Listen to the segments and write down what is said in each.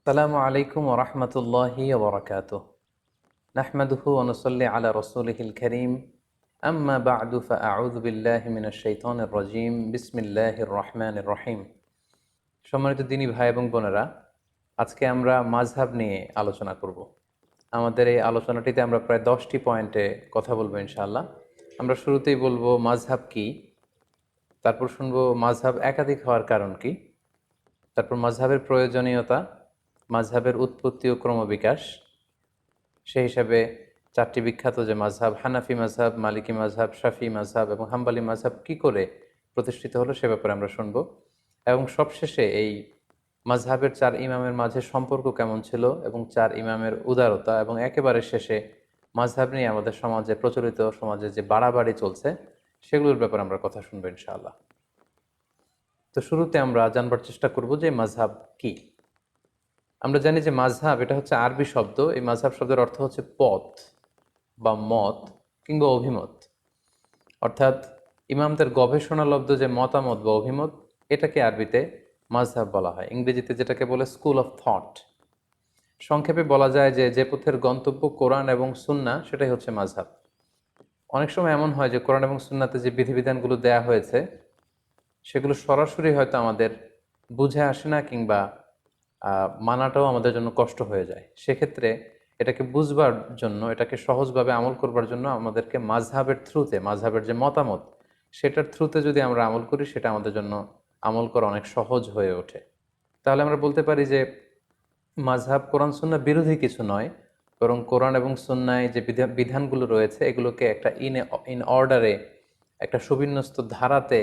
আসসালামু আলাইকুম ওরহমতুল্লাহি ওবরাকাতুহ। নাহমাদুহু ওয়া নুসাল্লি আলা রাসূলিহিল কারীম। আম্মা বা'দু ফাআউযু বিল্লাহি মিনাশ শাইতানির রাজীম। বিসমিল্লাহির রহমানির রহিম। সম্মানিত দিনী ভাই এবং বোনেরা, আজকে আমরা মাযহাব নিয়ে আলোচনা করব। আমাদের এই আলোচনাটিতে আমরা প্রায় 10টি পয়েন্টে কথা বলবো ইনশাআল্লাহ। আমরা শুরুতেই বলবো মাযহাব কি, তারপর শুনবো মাযহাব একাধিক হওয়ার কারণ কি, তারপর মাযহাবের প্রয়োজনীয়তা, মাযহাবের উৎপত্তি ও ক্রমবিকাশ, সেই হিসাবে চারটি বিখ্যাত যে মাযহাব হানাফি মাযহাব, মালিকি মাযহাব, শাফি মাযহাব এবং হাম্বলি মাযহাব কী করে প্রতিষ্ঠিত হলো সে ব্যাপারে আমরা শুনব। এবং সবশেষে এই মাযহাবের চার ইমামের মাঝে সম্পর্ক কেমন ছিল এবং চার ইমামের উদারতা, এবং একেবারে শেষে মাযহাব নিয়ে আমাদের সমাজে প্রচলিত সমাজে যে বাড়াবাড়ি চলছে সেগুলোর ব্যাপারে আমরা কথা শুনবো ইনশাআল্লাহ। তো শুরুতে আমরা জানবার চেষ্টা করব যে মাযহাব কি। আমরা জানি যে মাযহাব এটা হচ্ছে আরবি শব্দ। এই মাযহাব শব্দের অর্থ হচ্ছে পথ বা মত কিংবা অভিমত, অর্থাৎ ইমামদের গবেষণালব্ধ যে মতামত বা অভিমত, এটাকে আরবিতে মাযহাব বলা হয়। ইংরেজিতে যেটাকে বলে স্কুল অফ থট। সংক্ষেপে বলা যায় যে যে পথের গন্তব্য কোরআন এবং সুন্নাহ, সেটাই হচ্ছে মাযহাব। অনেক সময় এমন হয় যে কোরআন এবং সুন্নাতে যে বিধিবিধানগুলো দেয়া হয়েছে সেগুলো সরাসরি হয়তো আমাদের বুঝে আসে না, কিংবা মানাটাও আমাদের জন্য কষ্ট হয়ে যায়। সেক্ষেত্রে এটাকে বুঝবার জন্য, এটাকে সহজভাবে আমল করবার জন্য আমাদেরকে মাযহাবের থ্রুতে, মাযহাবের যে মতামত সেটার থ্রুতে যদি আমরা আমল করি, সেটা আমাদের জন্য আমল করা অনেক সহজ হয়ে ওঠে। তাহলে আমরা বলতে পারি যে মাযহাব কোরআন সুন্নাহ বিরোধী কিছু নয়, বরং কোরআন এবং সুন্নায় যে বিধানগুলো রয়েছে এগুলোকে একটা ইন অর্ডারে, একটা সুবিন্যস্ত ধারাতে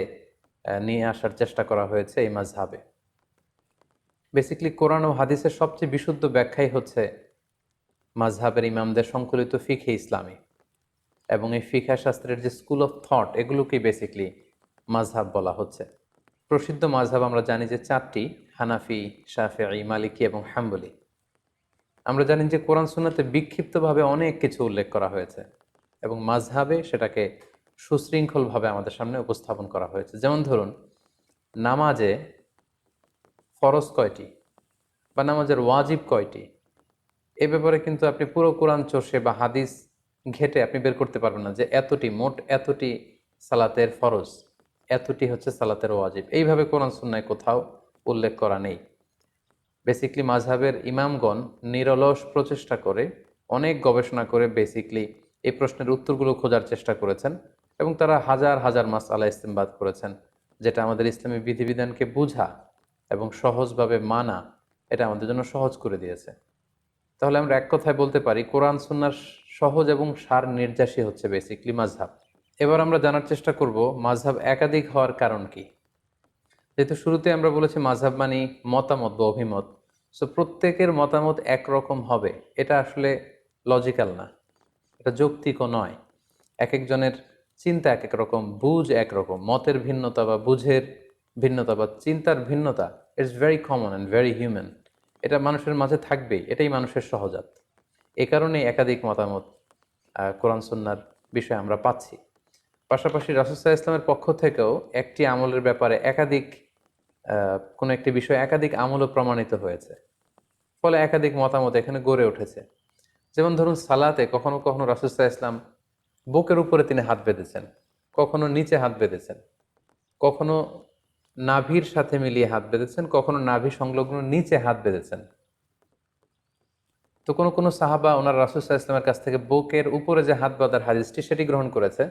নিয়ে আসার চেষ্টা করা হয়েছে এই মাযহাবে। বেসিক্যালি কোরআন ও হাদিসের সবচেয়ে বিশুদ্ধ ব্যাখ্যাই হচ্ছে মাযহাবের ইমামদের সংকলিত ফিকহে ইসলামী, এবং এই ফিকহ শাস্ত্রের যে স্কুল অফ থট, এগুলোকেই বেসিক্যালি মাযহাব বলা হচ্ছে। প্রসিদ্ধ মাযহাব আমরা জানি যে চারটি: হানাফি, শাফিঈ, মালিকি এবং হাম্বলি। আমরা জানি যে কোরআন সুন্নাতে বিক্ষিপ্তভাবে অনেক কিছু উল্লেখ করা হয়েছে এবং মাযহাবে সেটাকে সুশৃঙ্খলভাবে আমাদের সামনে উপস্থাপন করা হয়েছে। যেমন ধরুন, নামাজে ফরজ কয়টি বা নামাজের ওয়াজিব কয়টি, এ ব্যাপারে কিন্তু আপনি পুরো কোরআন চষে বা হাদিস ঘেটে আপনি বের করতে পারবেন না যে এতটি, মোট এতটি সালাতের ফরজ, এতটি হচ্ছে সালাতের ওয়াজিব। এইভাবে কোরআন সুন্নায় কোথাও উল্লেখ করা নেই। বেসিকলি মাযহাবের ইমামগণ নিরলস প্রচেষ্টা করে, অনেক গবেষণা করে বেসিকলি এই প্রশ্নের উত্তরগুলো খোঁজার চেষ্টা করেছেন, এবং তারা হাজার হাজার মাসআলা ইস্তেমবাদ করেছেন, যেটা আমাদের ইসলামী বিধিবিধানকে বুঝা এবং সহজভাবে মানা, এটা আমাদের জন্য সহজ করে দিয়েছে। তাহলে আমরা এক কথায় বলতে পারি কোরআন সুন্নাহর সহজ এবং সার নির্যাসী হচ্ছে বেসিকলি মাযহাব। এবার আমরা জানার চেষ্টা করব মাযহাব একাধিক হওয়ার কারণ কি। যেহেতু শুরুতে আমরা বলেছি মাযহাব মানে মতামত বা অভিমত, সো প্রত্যেকের মতামত একরকম হবে এটা আসলে লজিক্যাল না, এটা যৌক্তিকও নয়। এক একজনের চিন্তা এক এক রকম, বুঝ একরকম, মতের ভিন্নতা বা বুঝের ভিন্নতা বা চিন্তার ভিন্নতা it's very common and very human. এটা মানুষের মাঝে থাকবেই, এটাই মানুষের সহজাত। এ কারণেই একাধিক মতামত কোরআন সুন্নাহর বিষয়ে আমরা পাচ্ছি। পাশাপাশি রাসূল সাল্লাল্লাহু আলাইহি ওয়াসাল্লামের পক্ষ থেকেও একটি আমলের ব্যাপারে একাধিক, কোনো একটি বিষয় একাধিক আমলও প্রমাণিত হয়েছে, ফলে একাধিক মতামত এখানে গড়ে উঠেছে। যেমন ধরুন, সালাতে কখনো কখনো রাসূল সাল্লাল্লাহু আলাইহি ওয়াসাল্লাম বুকের উপরে তিনি হাত বেঁধেছেন, কখনো নিচে হাত বেঁধেছেন, কখনো নাভির সাথে মিলিয়ে হাত বেঁধেছেন, কখনো নাভি সংলগ্ন নিচে হাত বেঁধেছেন। তো কোনো কোনো সাহাবা ওনার রাসূল সাল্লাল্লাহু আলাইহি ওয়াসাল্লামের কাছ থেকে বুকের উপরে যে হাত বাঁধার হাদিসটি সেটি গ্রহণ করেছে।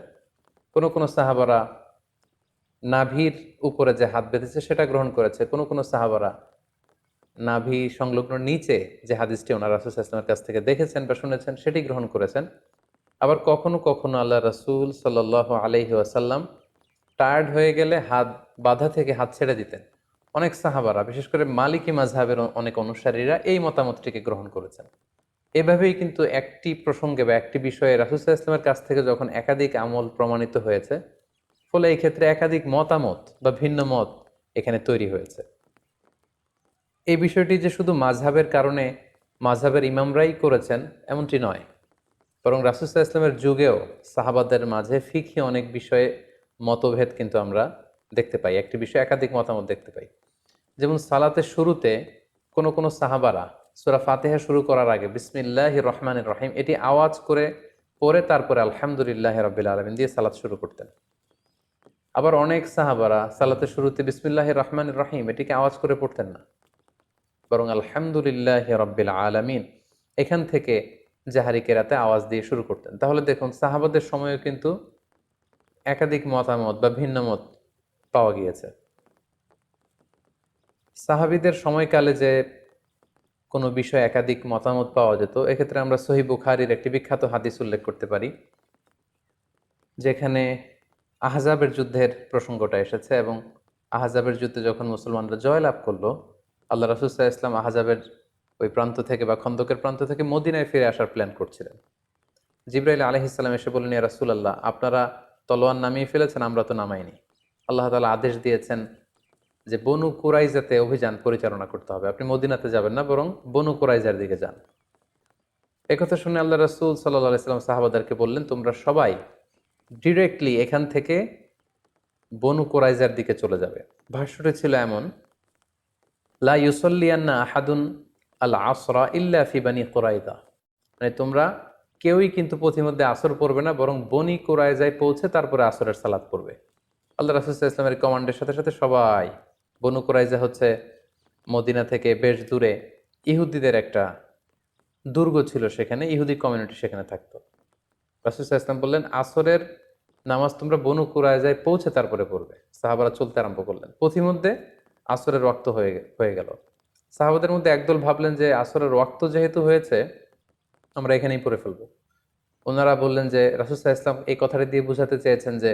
কোনো কোনো সাহাবারা নাভির উপরে যে হাত বেঁধেছে সেটা গ্রহণ করেছে। কোনো কোনো সাহাবারা নাভি সংলগ্ন নিচে যে হাদিসটি ওনার রাসূল সাল্লাল্লাহু আলাইহি ওয়াসাল্লামের কাছ থেকে দেখেছেন বা শুনেছেন সেটি গ্রহণ করেছেন। আবার কখনো কখনো আল্লাহ রাসূল সাল্লাল্লাহু আলাইহি ওয়াসাল্লাম টায়ার্ড হয়ে গেলে হাত বাঁধা থেকে হাত ছেড়ে দিতেন। অনেক সাহাবারা, বিশেষ করে মালিকি মাযহাবের অনেক অনুসারীরা এই মতামতটিকে গ্রহণ করেছেন। এভাবেই কিন্তু একটি প্রসঙ্গে বা একটি বিষয়ে রাসূল সাল্লাল্লাহু আলাইহি ওয়াসাল্লামের কাছ থেকে যখন একাধিক আমল প্রমাণিত হয়েছে, ফলে এই ক্ষেত্রে একাধিক মতামত বা ভিন্ন মত এখানে তৈরি হয়েছে। এই বিষয়টি যে শুধু মাযহাবের কারণে মাযহাবের ইমামরাই করেছেন এমনটি নয়, বরং রাসূল সাল্লাল্লাহু আলাইহি ওয়াসাল্লামের যুগেও সাহাবাদের মাঝে ফিকহি অনেক বিষয়ে মতভেদ কিন্তু আমরা দেখতে পাই, একটি বিষয়ে একাধিক মতামত দেখতে পাই। যেমন সালাতের শুরুতে কোনো কোনো সাহাবারা সূরা ফাতিহা শুরু করার আগে বিসমিল্লাহির রহমানির রহিম এটি আওয়াজ করে পরে তারপরে আলহামদুলিল্লাহি রাব্বিল আলামিন দিয়ে সালাত শুরু করতেন। আবার অনেক সাহাবারা সালাতের শুরুতে বিসমিল্লাহির রহমানির রহিম এটিকে আওয়াজ করে পড়তেন না, বরং আলহামদুলিল্লাহি রাব্বিল আলামিন এখান থেকে জাহারি কেরাতে আওয়াজ দিয়ে শুরু করতেন। তাহলে দেখুন সাহাবাদের সময়ও কিন্তু একাধিক মতামত বা ভিন্ন মত পাওয়া গিয়েছে। সাহাবীদের সময়কালে যে কোনো বিষয়ে একাধিক মতামত পাওয়া যেত, এক্ষেত্রে আমরা সহিহ বুখারীর একটি বিখ্যাত হাদিস উল্লেখ করতে পারি, যেখানে আহজাবের যুদ্ধের প্রসঙ্গটা এসেছে এবং আহজাবের যুদ্ধে যখন মুসলমানরা জয়লাভ করলো, আল্লাহ রাসূল সাল্লাল্লাহু আলাইহি ওয়াসাল্লাম আহজাবের ওই প্রান্ত থেকে বা খন্দকের প্রান্ত থেকে মদিনায় ফিরে আসার প্ল্যান করছিলেন। জিবরাইল আলাইহিস সালাম এসে বললেন, ইয়া রাসূলুল্লাহ, আপনারা তলোয়ার নামিয়ে ফেলেছেন, আমরা তো নামাইনি। আল্লাহ তাআলা আদেশ দিয়েছেন যে বনু কুরাইজাতে অভিযান পরিচালনা করতে হবে, আপনি মদিনাতে যাবেন না, বরং বনু কুরাইজার দিকে যান। একথা শুনে আল্লাহ রাসূল সাল্লাল্লাহু আলাইহি ওয়াসাল্লাম সাহাবাদেরকে বললেন, তোমরা সবাই ডিরেক্টলি এখান থেকে বনু কুরাইজার দিকে চলে যাবে। ভাষ্যটি ছিল এমন, লা ইউসাল্লিয়ান্না আহাদুন আল আসরা ইল্লা ফি বানি কুরাইজা, মানে তোমরা কেউই কিন্তু পথিমধ্যে আসর পড়বে না, বরং বনি কুরাইজায় পৌঁছে তারপরে আসরের সালাত পড়বে। আল্লাহ রাসূল সাল্লাল্লাহু আলাইহি ওয়াসাল্লামের কমান্ডের সাথে সাথে সবাই, বনু কুরাইজা হচ্ছে মদিনা থেকে বেশ দূরে, ইহুদিদের একটা দুর্গ ছিল, সেখানে ইহুদি কমিউনিটি সেখানে থাকতো। রাসূল সাল্লাল্লাহু আলাইহি ওয়াসাল্লাম বললেন, আসরের নামাজ তোমরা বনু কুরাইজায় পৌঁছে তারপরে পড়বে। সাহাবারা চলতে আরম্ভ করলেন। পথিমধ্যে আসরের ওয়াক্ত হয়ে গেল। সাহাবাদের মধ্যে একদল ভাবলেন যে আসরের ওয়াক্ত যেহেতু হয়েছে, আমরা এখানেই পড়ে ফেলবো। ওনারা বললেন যে রাসূল সাল্লাল্লাহু আলাইহি ওয়াসাল্লাম এই কথাটি দিয়ে বোঝাতে চেয়েছেন যে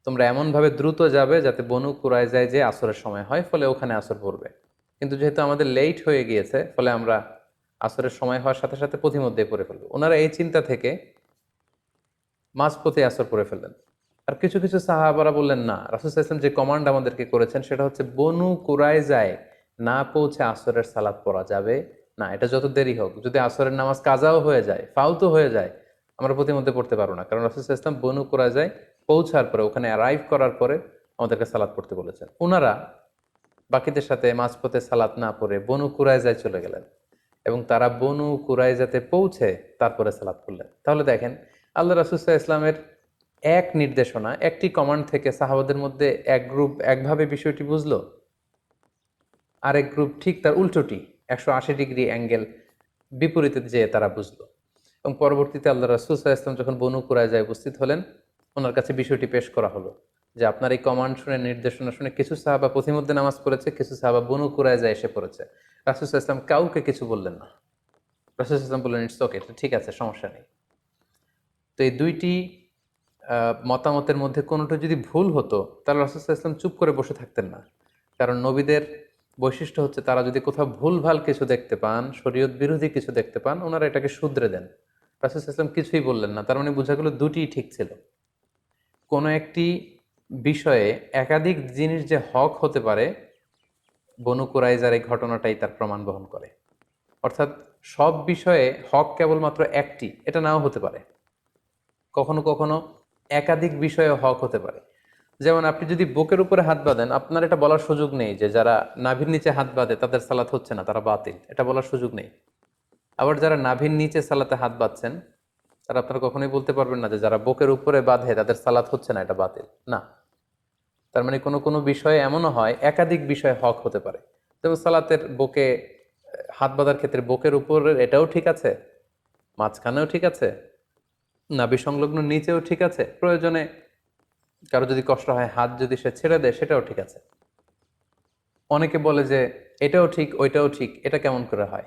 তোমরা এমনভাবে দ্রুত যাবে যাতে বনু কুরাইজায় যে আসরের সময় হয়, ফলে ওখানে আসর পড়বে। কিন্তু যেহেতু আমাদের লেট হয়ে গিয়েছে, ফলে আমরা আসরের সময় হওয়ার সাথে সাথে পথিমধ্যে পড়ে ফেলবো। ওনারা এই চিন্তা থেকে মাঝপথে আসর পড়ে ফেললেন। আর কিছু কিছু সাহাবারা বললেন, না, রাসূল সাল্লাল্লাহু আলাইহি ওয়াসাল্লাম যে কমান্ড আমাদেরকে করেছেন সেটা হচ্ছে বনু কুরাইজায় না পৌঁছে আসরের সালাত পড়া যাবে না, এটা যত দেরি হোক, যদি আসরের নামাজ কাজাও হয়ে যায়, ফালতু হয়ে যায়, আমরা প্রতিমধ্যে পড়তে পারবো না, কারণ রাসূল সাল্লাল্লাহু আলাইহি ওয়াসাল্লাম বনু কুরাইজায় পৌঁছার পরে, ওখানে অ্যারাইভ করার পরে আমাদেরকে সালাত পড়তে বলেছেন। ওনারা বাকিদের সাথে মাঝপথে সালাত না পড়ে বনু কুরাইজায় চলে গেলেন এবং তারা বনু কুরাইজাতে পৌঁছে তারপরে সালাত পড়লেন। তাহলে দেখেন, আল্লাহ রাসূল সাল্লাল্লাহু আলাইহি ওয়াসাল্লামের এক নির্দেশনা, একটি কমান্ড থেকে সাহাবাদের মধ্যে এক গ্রুপ একভাবে বিষয়টি বুঝলো, আরেক গ্রুপ ঠিক তার উল্টোটি 180 ডিগ্রি অ্যাঙ্গেল বিপরীতে যেয়ে তারা বুঝলো। এবং পরবর্তীতে আল্লাহ রাসূল সাল্লাল্লাহু আলাইহি ওয়াসাল্লাম যখন বনু কুরাইজায় উপস্থিত হলেন, ওনার কাছে বিষয়টি পেশ করা হলো যে আপনার এই কমান্ড শুনে, নির্দেশনা শুনে কিছু সাহাবা পথিমধ্যে নামাজ পড়েছে, কিছু সাহাবা বনু কুরাইজায় এসে পড়েছে। রাসূল সাল্লাল্লাহু আলাইহি ওয়াসাল্লাম কাউকে কিছু বললেন না। রাসূল সাল্লাল্লাহু আলাইহি ওয়াসাল্লাম বললেন, ইটস ওকে, ঠিক আছে, সমস্যা নেই। তো এই দুইটি মতামতের মধ্যে কোনোটা যদি ভুল হতো, তাহলে রাসূল সাল্লাল্লাহু আলাইহি ওয়াসাল্লাম চুপ করে বসে থাকতেন না। কারণ নবীদের বৈশিষ্ট্য হচ্ছে তারা যদি কোথাও ভুলভাল কিছু দেখতে পান, শরীয়ত বিরোধী কিছু দেখতে পান, ওনারা এটাকে শুধরে দেন। রাসূল সাল্লাল্লাহু আলাইহি ওয়াসাল্লাম কিছুই বললেন না, তার মানে বোঝা গেল দুটিই ঠিক ছিল। কোনো একটি বিষয়ে একাধিক জিনিস যে হক হতে পারে, বনু কুরাইজার এই ঘটনাটাই তার প্রমাণ বহন করে। অর্থাৎ সব বিষয়ে হক কেবলমাত্র একটি, এটা নাও হতে পারে। কখনো কখনো একাধিক বিষয়ে হক হতে পারে। যেমন আপনি যদি বুকের উপরে হাত বাঁধেন, আপনার এটা বলার সুযোগ নেই যে যারা নাভির নিচে হাত বাঁধে তাদের সালাত হচ্ছে না, তারা বাতিল, এটা বলার সুযোগ নেই। আবার যারা নাভির নিচে সালাতে হাত বাঁধছেন, তারা আপনারা কখনোই বলতে পারবেন না যে যারা বুকের উপরে বাঁধে তাদের সালাত হচ্ছে না, এটা বাতিল না। তার মানে কোনো কোনো বিষয়ে এমনও হয়, একাধিক বিষয়ে হক হতে পারে। যেমন সালাতের বুকে হাত বাঁধার ক্ষেত্রে বুকের উপরের এটাও ঠিক আছে, মাঝখানেও ঠিক আছে, নাভি সংলগ্ন নিচেও ঠিক আছে, প্রয়োজনে কারো যদি কষ্ট হয় হাত যদি সে ছেড়ে দেয় সেটাও ঠিক আছে। অনেকে বলে যে এটাও ঠিক ওইটাও ঠিক, এটা কেমন করে হয়?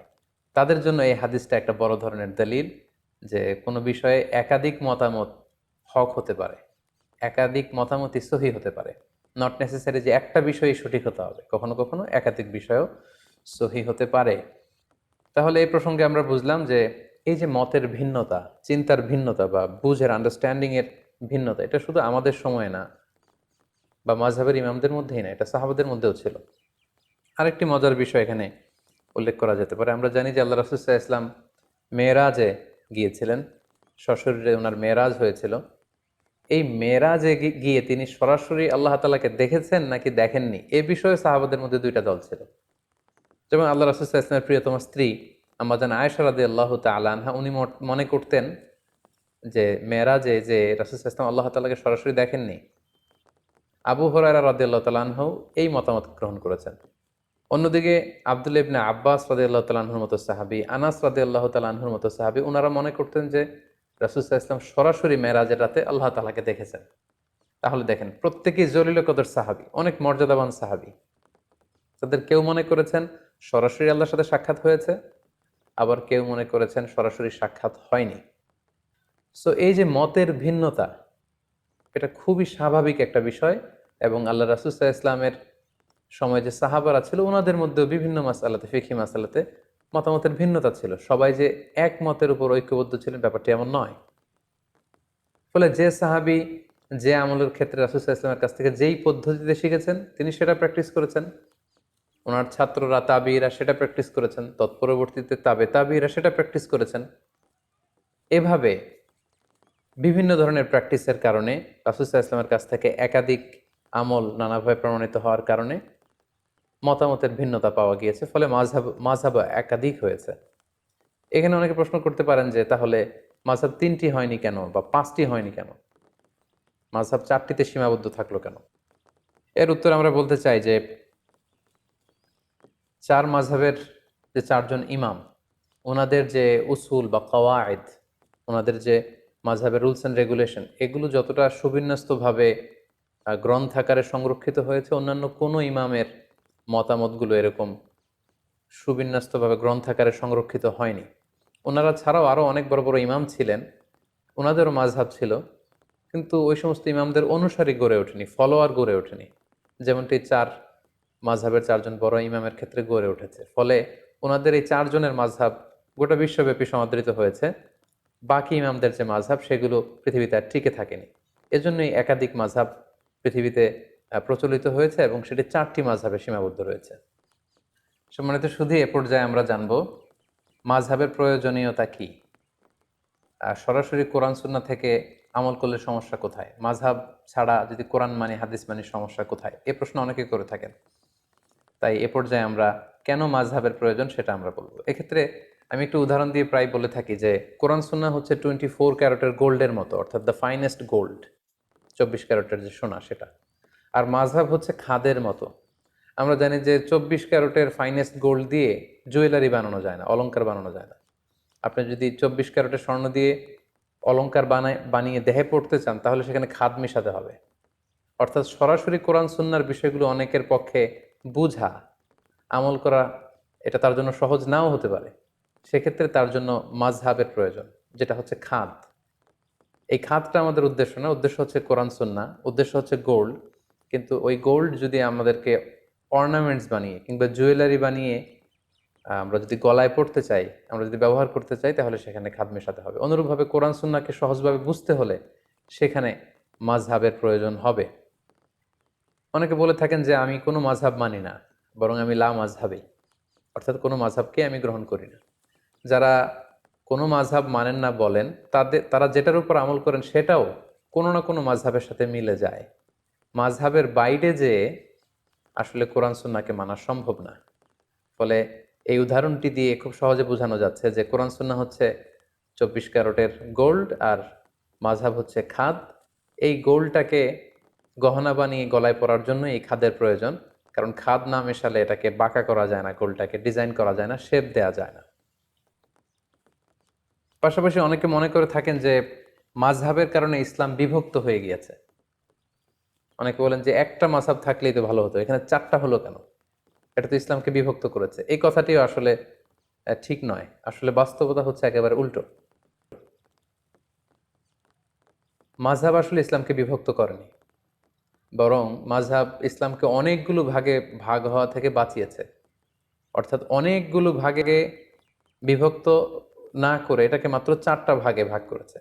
তাদের জন্য এই হাদিসটা একটা বড় ধরনের দলিল যে কোনো বিষয়ে একাধিক মতামত হক হতে পারে, একাধিক মতামতই সহি হতে পারে। নট নেসেসারি যে একটা বিষয়ই সঠিক হতে হবে, কখনো কখনো একাধিক বিষয়ও সহি হতে পারে। তাহলে এই প্রসঙ্গে আমরা বুঝলাম যে এই যে মতের ভিন্নতা, চিন্তার ভিন্নতা বা বুঝের, আন্ডারস্ট্যান্ডিং এর ভিন্নতা, এটা শুধু আমাদের সময়ে না বা মাযহাবের ইমামদের মধ্যেই না, এটা সাহাবাদের মধ্যেও ছিল। আরেকটি মজার বিষয় এখানে উল্লেখ করা যেতে পারে। আমরা জানি যে আল্লাহ রাসূল সাল্লাল্লাহু আলাইহি ওয়াসাল্লাম মেরাজে গিয়েছিলেন, সশরীরে ওনার মেরাজ হয়েছিল। এই মেরাজে গিয়ে তিনি সরাসরি আল্লাহ তাআলাকে দেখেছেন নাকি দেখেননি, এ বিষয়ে সাহাবাদের মধ্যে দুইটা দল ছিল। যেমন আল্লাহ রাসূল সাল্লাল্লাহু আলাইহি ওয়াসাল্লামের প্রিয়তম স্ত্রী আম্মা জান আয়েশা রাদিয়াল্লাহু তাআলা আনহা উনি মনে করতেন যে মেরাজে যে রাসূল সাল্লাল্লাহু আলাইহি ওয়াসাল্লাম আল্লাহ তাআলাকে সরাসরি দেখেননি। আবু হুরায়রা রাদিয়াল্লাহু তাআলা আনহু এই মতামত গ্রহণ করেছেন। অন্যদিকে আব্দুল্লাহ ইবনে আব্বাস রাদিয়াল্লাহু তাআলা আনহুর মতো সাহাবী, আনাস রাদিয়াল্লাহু তাআলা আনহুর মতো সাহাবী, উনারা মনে করতেন যে রাসূল সাল্লাল্লাহু আলাইহি ওয়াসাল্লাম সরাসরি মেরাজের রাতে আল্লাহ তাআলাকে দেখেছেন। তাহলে দেখেন প্রত্যেকেই জলিল কদর সাহাবী, অনেক মর্যাদাবান সাহাবী। তাদের কেউ মনে করেছেন সরাসরি আল্লাহর সাথে সাক্ষাৎ হয়েছে, আবার কেউ মনে করেছেন সরাসরি সাক্ষাৎ হয়নি। সো এই যে মতের ভিন্নতা, এটা খুবই স্বাভাবিক একটা বিষয় এবং আল্লাহ রাসূল সাল্লাল্লাহু আলাইহি ওয়াসাল্লামের সময় যে সাহাবারা ছিল ওনাদের মধ্যেও বিভিন্ন মাসআলাতে, ফিকহি মাসআলাতে মতামতের ভিন্নতা ছিল। সবাই যে এক মতের উপর ঐক্যবদ্ধ ছিলেন ব্যাপারটি এমন নয়। ফলে যে সাহাবী যে আমলের ক্ষেত্রে রাসূল সাল্লাল্লাহু আলাইহি ওয়াসাল্লামের কাছ থেকে যেই পদ্ধতিতে শিখেছেন তিনি সেটা প্র্যাকটিস করেছেন। ওনার ছাত্ররা তাবিঈরা সেটা প্র্যাকটিস করেছেন, তৎপরবর্তীতে তাবিঈরা সেটা প্র্যাকটিস করেছেন। এভাবে বিভিন্ন ধরনের প্র্যাকটিসের কারণে রাসূল সাল্লাল্লাহু আলাইহি ওয়াসাল্লামের কাছ থেকে একাধিক আমল নানাভাবে প্রমাণিত হওয়ার কারণে মতামতের ভিন্নতা পাওয়া গিয়েছে। ফলে মাযহাব একাধিক হয়েছে। এখানে অনেকে প্রশ্ন করতে পারেন যে তাহলে মাযহাব ৩টি হয়নি কেন বা ৫টি হয়নি কেন? মাযহাব ৪টিতে সীমাবদ্ধ থাকলো কেন? এর উত্তর আমরা বলতে চাই যে ৪ মাযহাবের যে ৪ জন ইমাম, ওনাদের যে উসুল বা কওয়ায়েদ, ওনাদের যে মাযহাবের রুলস অ্যান্ড রেগুলেশন, এগুলো যতটা সুবিন্যস্তভাবে গ্রন্থাকারে সংরক্ষিত হয়েছে, অন্যান্য কোনো ইমামের মতামতগুলো এরকম সুবিন্যস্তভাবে গ্রন্থাকারে সংরক্ষিত হয়নি। ওনারা ছাড়াও আরও অনেক বড় বড় ইমাম ছিলেন, ওনাদেরও মাযহাব ছিল, কিন্তু ওই সমস্ত ইমামদের অনুসারী গড়ে ওঠেনি, ফলোয়ার গড়ে ওঠেনি, যেমনটি ৪ মাযহাবের ৪ জন বড় ইমামের ক্ষেত্রে গড়ে উঠেছে। ফলে ওনাদের এই ৪ জনের মাযহাব গোটা বিশ্বব্যাপী সমাদৃত হয়েছে। বাকি ইমামদের যে মাযহাব সেগুলো পৃথিবীতে আর টিকে থাকেনি। এজন্যই একাধিক মাযহাব পৃথিবীতে প্রচলিত হয়েছে এবং সেটি ৪টি মাযহাবে সীমাবদ্ধ রয়েছে। সম্মানিত শুধু এ পর্যায়ে আমরা জানব মাযহাবের প্রয়োজনীয়তা কি, সরাসরি কোরআন সুন্নাহ থেকে আমল করলে সমস্যা কোথায়, মাযহাব ছাড়া যদি কোরআন মানি হাদিস মানি সমস্যা কোথায়, এ প্রশ্ন অনেকে করে থাকেন। তাই এ পর্যায়ে আমরা কেন মাযহাবের প্রয়োজন সেটা আমরা বলবো। এক্ষেত্রে আমি একটু উদাহরণ দিয়ে প্রায় বলে থাকি যে কোরআন সুন্নাহ হচ্ছে 24 ক্যারেটের গোল্ডের মতো, অর্থাৎ দ্য ফাইনেস্ট গোল্ড, 24 ক্যারেটের যে সোনা সেটা। আর মাযহাব হচ্ছে খাদের মতো। আমরা জানি যে 24 ক্যারেটের ফাইনেস্ট গোল্ড দিয়ে জুয়েলারি বানানো যায় না, অলংকার বানানো যায় না। আপনি যদি 24 ক্যারেটের স্বর্ণ দিয়ে অলংকার বানিয়ে দেহে পড়তে চান তাহলে সেখানে খাদ মেশাতে হবে। অর্থাৎ সরাসরি কোরআন সুন্নাহর বিষয়গুলো অনেকের পক্ষে বুঝা, আমল করা এটা তার জন্য সহজ নাও হতে পারে। সেক্ষেত্রে তার জন্য মাযহাবের প্রয়োজন, যেটা হচ্ছে খাদ। এই খাদটা আমাদের উদ্দেশ্য না, উদ্দেশ্য হচ্ছে কোরআন সুন্নাহ, উদ্দেশ্য হচ্ছে গোল্ড। কিন্তু ওই গোল্ড যদি আমাদেরকে অর্নামেন্টস বানিয়ে কিংবা জুয়েলারি বানিয়ে আমরা যদি গলায় পড়তে চাই, আমরা যদি ব্যবহার করতে চাই, তাহলে সেখানে খাদ মেশাতে হবে। অনুরূপভাবে কোরআন সুন্নাহকে সহজভাবে বুঝতে হলে সেখানে মাযহাবের প্রয়োজন হবে। অনেকে বলে থাকেন যে আমি কোনো মাযহাব মানি না, বরং আমি লা মাযহাবী, অর্থাৎ কোনো মাযহাবকে আমি গ্রহণ করি না। যারা কোনো মাযহাব মানেন না বলেন, তারা যেটার উপর আমল করেন সেটাও কোনো না কোনো মাযহাবের সাথে মিলে যায়। মাযহাবের বাইরে যেয়ে আসলে কোরআন সুন্নাহকে মানা সম্ভব না। ফলে এই উদাহরণটি দিয়ে খুব সহজে বোঝানো যাচ্ছে যে কোরআন সুন্নাহ হচ্ছে 24 ক্যারেটের গোল্ড আর মাযহাব হচ্ছে খাদ। এই গোল্ডটাকে গহনা বানিয়ে গলায় পরার জন্য এই খাদের প্রয়োজন, কারণ খাদ না মেশালে এটাকে বাঁকা করা যায় না, গোল্ডটাকে ডিজাইন করা যায় না, শেপ দেয়া যায় না। পাশাপাশি অনেকে মনে করে থাকেন যে মাযহাবের কারণে ইসলাম বিভক্ত হয়ে গিয়েছে। অনেকে বলেন যে একটা মাযহাব থাকলেই তো ভালো হতো, এখানে 4টা হলো কেন? এটা তো ইসলামকে বিভক্ত করেছে। এই কথাটিও আসলে ঠিক নয়। আসলে বাস্তবতা হচ্ছে একেবারে উল্টো। মাযহাব আসলে ইসলামকে বিভক্ত করেনি, বরং মাযহাব ইসলামকে অনেকগুলো ভাগে ভাগ হওয়া থেকে বাঁচিয়েছে। অর্থাৎ অনেকগুলো ভাগে বিভক্ত না করে এটাকে মাত্র 4টা ভাগে ভাগ করেছে।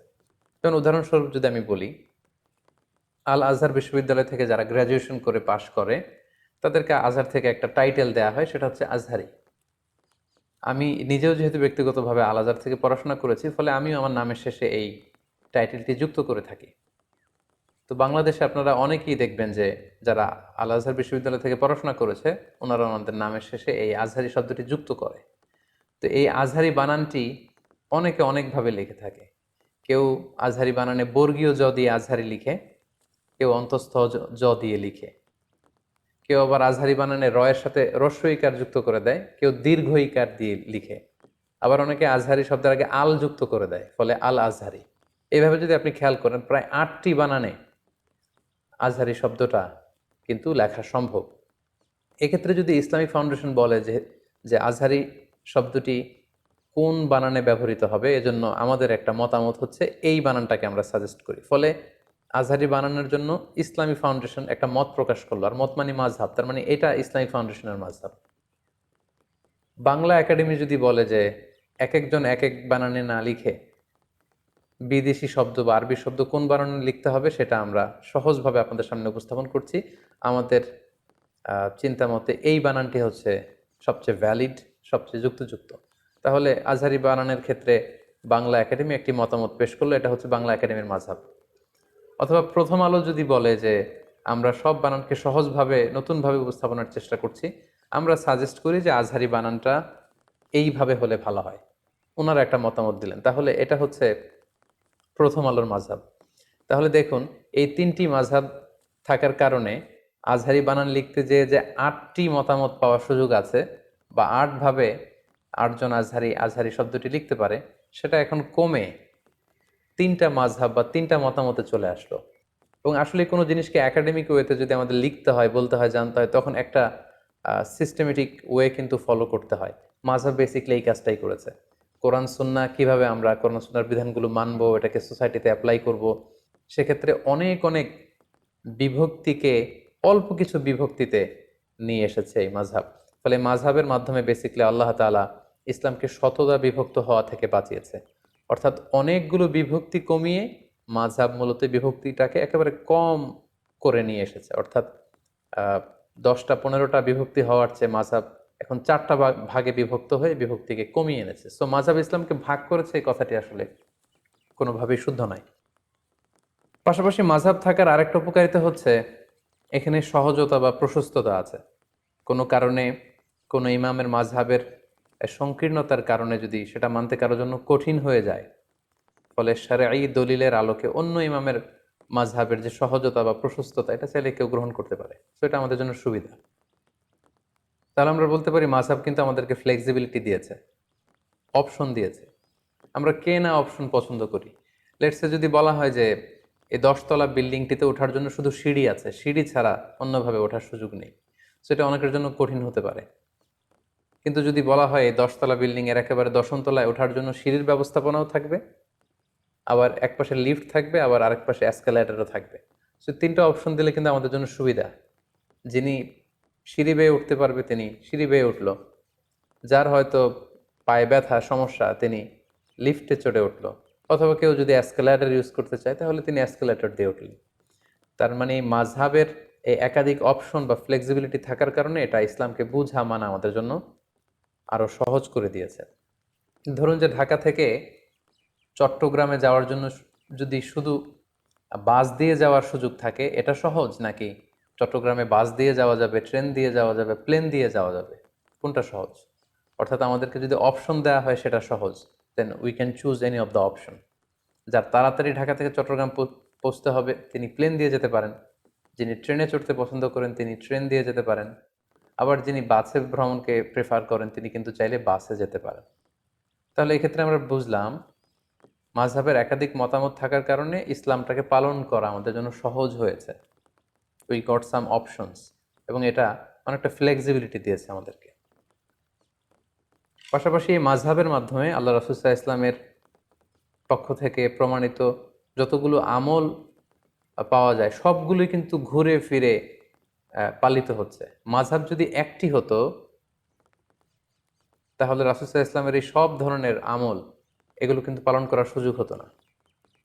যেমন উদাহরণস্বরূপ যদি আমি বলি, আল আজহার বিশ্ববিদ্যালয় থেকে যারা গ্র্যাজুয়েশন করে পাশ করে তাদেরকে আজহার থেকে একটা টাইটেল দেয়া হয়, সেটা হচ্ছে আজহারি। আমি নিজেও যেহেতু ব্যক্তিগতভাবে আল আজহার থেকে পড়াশোনা করেছি, ফলে আমিও আমার নামের শেষে এই টাইটেলটি যুক্ত করে থাকি। তো বাংলাদেশে আপনারা অনেকেই দেখবেন যে যারা আল আজহার বিশ্ববিদ্যালয় থেকে পড়াশোনা করেছে ওনারা ওনাদের নামের শেষে এই আজহারি শব্দটি যুক্ত করে। তো এই আজহারি বানানটি অনেকে অনেকভাবে লিখে থাকে। কেউ আজহারি বানানে বর্গীয় জ দিয়ে আজহারি লিখে, কেউ অন্তঃস্থ জ দিয়ে লিখে, কেউ আবার আজহারি বানানে রয়ের সাথে হ্রস্ব ইকার যুক্ত করে দেয়, কেউ দীর্ঘ ইকার দিয়ে লিখে, আবার অনেকে আজহারি শব্দের আগে আল যুক্ত করে দেয়, ফলে আল আজহারি। এইভাবে যদি আপনি খেয়াল করেন, প্রায় 8টি বানানে আজহারি শব্দটা কিন্তু লেখা সম্ভব। এক্ষেত্রে যদি ইসলামিক ফাউন্ডেশন বলে যে যে আজহারি শব্দটি কোন বানানে ব্যবহৃত হবে, এজন্য আমাদের একটা মতামত হচ্ছে এই বানানটাকে আমরা সাজেস্ট করি। ফলে আজহারি বানানোর জন্য ইসলামী ফাউন্ডেশন একটা মত প্রকাশ করলো, আর মত মানে মাযহাব, তার মানে এটা ইসলামিক ফাউন্ডেশনের মাযহাব। বাংলা একাডেমি যদি বলে যে এক একজন এক এক বানানে না লিখে বিদেশি শব্দ বা আরবি শব্দ কোন বানানে লিখতে হবে, সেটা আমরা সহজভাবে আপনাদের সামনে উপস্থাপন করছি। আমাদের চিন্তা মতে এই বানানটি হচ্ছে সবচেয়ে ভ্যালিড, সবচেয়ে যুক্তিযুক্ত। তাহলে আজহারি বানানের ক্ষেত্রে বাংলা একাডেমি একটি মতামত পেশ করলো, এটা হচ্ছে বাংলা একাডেমির মাযহাব। অথবা প্রথম আলো যদি বলে যে আমরা সব বানানকে সহজভাবে নতুনভাবে উপস্থাপনের চেষ্টা করছি, আমরা সাজেস্ট করি যে আজহারি বানানটা এইভাবে হলে ভালো হয়, ওনারা একটা মতামত দিলেন, তাহলে এটা হচ্ছে প্রথম আলোর মাযহাব। তাহলে দেখুন, এই 3টি মাযহাব থাকার কারণে আজহারি বানান লিখতে যে 8টি মতামত পাওয়ার সুযোগ আছে, বা 8ভাবে 8জন আজহারি শব্দটি লিখতে পারে, সেটা এখন কমে 3টা মাযহাব বা 3টা মতামতে চলে আসলো। এবং আসলে কোনো জিনিসকে একাডেমিক ওয়েতে যদি আমাদের লিখতে হয়, বলতে হয়, জানতে হয়, তখন একটা সিস্টেমেটিক ওয়ে কিন্তু ফলো করতে হয়। মাযহাব বেসিক্যালি এই কাজটাই করেছে। কোরআন সুন্নাহ কিভাবে আমরা কোরআন সুন্নাহর বিধানগুলো মানবো, এটাকে সোসাইটিতে অ্যাপ্লাই করব, সেক্ষেত্রে অনেক অনেক বিভক্তিকে অল্প কিছু বিভক্তিতে নিয়ে এসেছে এই মাযহাব। ফলে মাযহাবের মাধ্যমে বেসিক্যালি আল্লাহ তাআলা ইসলামকে শতদা বিভক্ত হওয়া থেকে বাঁচিয়েছে। অর্থাৎ অনেকগুলো বিভক্তি কমিয়ে মাযহাব মূলত বিভক্তিটাকে একেবারে কম করে নিয়ে এসেছে। অর্থাৎ 10টা 15টা বিভক্তি হওয়ার চেয়ে মাযহাব এখন 4টা ভাগে বিভক্ত হয়ে বিভক্তিকে কমিয়ে এনেছে। সো মাযহাব ইসলামকে ভাগ করেছে, এই কথাটি আসলে কোনোভাবেই শুদ্ধ নয়। পাশাপাশি মাযহাব থাকার আরেকটা উপকারিতা হচ্ছে এখানে সহজতা বা প্রশস্ততা আছে। কোনো কারণে কোনো ইমামের মাযহাবের সংকীর্ণতার কারণে যদি সেটা মানতে কারোর জন্য কঠিন হয়ে যায়, ফলে শারঈ দলিলের আলোকে অন্য ইমামের মাযহাবের যে সহজতা বা প্রশস্ততা, এটা চাইলে কেউ গ্রহণ করতে পারে। সো এটা আমাদের জন্য সুবিধা। তাহলে আমরা বলতে পারি মাযহাব কিন্তু আমাদেরকে ফ্লেক্সিবিলিটি দিয়েছে, অপশন দিয়েছে। আমরা কে না অপশন পছন্দ করি। লেটসে যদি বলা হয় যে এই 10তলা বিল্ডিংটিতে ওঠার জন্য শুধু সিঁড়ি আছে, সিঁড়ি ছাড়া অন্যভাবে ওঠার সুযোগ নেই, সেটা অনেকের জন্য কঠিন হতে পারে। কিন্তু যদি বলা হয় এই 10তলা বিল্ডিং এর একেবারে 10ম তলায় ওঠার জন্য সিঁড়ির ব্যবস্থাপনাও থাকবে, আবার এক পাশে লিফট থাকবে, আবার আরেক পাশে এসকেলেটরও থাকবে, সো 3টা অপশন দিলে কিন্তু আমাদের জন্য সুবিধা। যিনি সিঁড়ি বেয়ে উঠতে পারবে তিনি সিঁড়ি বেয়ে উঠলো, যার হয়তো পায়ে ব্যথা সমস্যা তিনি লিফটে চড়ে উঠলো, অথবা কেউ যদি এসকেলেটর ইউজ করতে চায় তাহলে তিনি এসকেলেটর দিয়ে উঠলেন। তার মানে মাযহাবের এই একাধিক অপশন বা ফ্লেক্সিবিলিটি থাকার কারণে এটা ইসলামকে বুঝা মানা আমাদের জন্য আরো সহজ করে দিয়েছে। ধরুন যে ঢাকা থেকে চট্টগ্রামে যাওয়ার জন্য যদি শুধু বাস দিয়ে যাওয়ার সুযোগ থাকে, এটা সহজ, নাকি চট্টগ্রামে বাস দিয়ে যাওয়া যাবে, ট্রেন দিয়ে যাওয়া যাবে, প্লেন দিয়ে যাওয়া যাবে, কোনটা সহজ? অর্থাৎ আমাদেরকে যদি অপশন দেওয়া হয় সেটা সহজ, then we can choose any of the option. যার তাড়াতাড়ি ঢাকা থেকে চট্টগ্রাম পৌঁছতে হবে তিনি প্লেন দিয়ে যেতে পারেন, যিনি ট্রেনে চড়তে পছন্দ করেন তিনি ট্রেন দিয়ে যেতে পারেন, আবার যিনি বাসে ভ্রমণকে প্রেফার করেন তিনি কিন্তু চাইলে বাসে যেতে পারেন। তাহলে এক্ষেত্রে আমরা বুঝলাম মাযহাবের একাধিক মতামত থাকার কারণে ইসলামটাকে পালন করা আমাদের জন্য সহজ হয়েছে। উই গট সাম অপশনস, এবং এটা অনেকটা ফ্লেক্সিবিলিটি দিয়েছে আমাদেরকে। পাশাপাশি এই মাযহাবের মাধ্যমে আল্লাহ রাসূল সাল্লাল্লাহু আলাইহি ওয়াসাল্লামের পক্ষ থেকে প্রমাণিত যতগুলো আমল পাওয়া যায় সবগুলোই কিন্তু ঘুরে ফিরে পালিত হচ্ছে। মাযহাব যদি একটি হতো তাহলে রাসূল সাল্লাল্লাহু আলাইহি ওয়াসাল্লামের এই সব ধরনের আমল এগুলো কিন্তু পালন করার সুযোগ হতো না।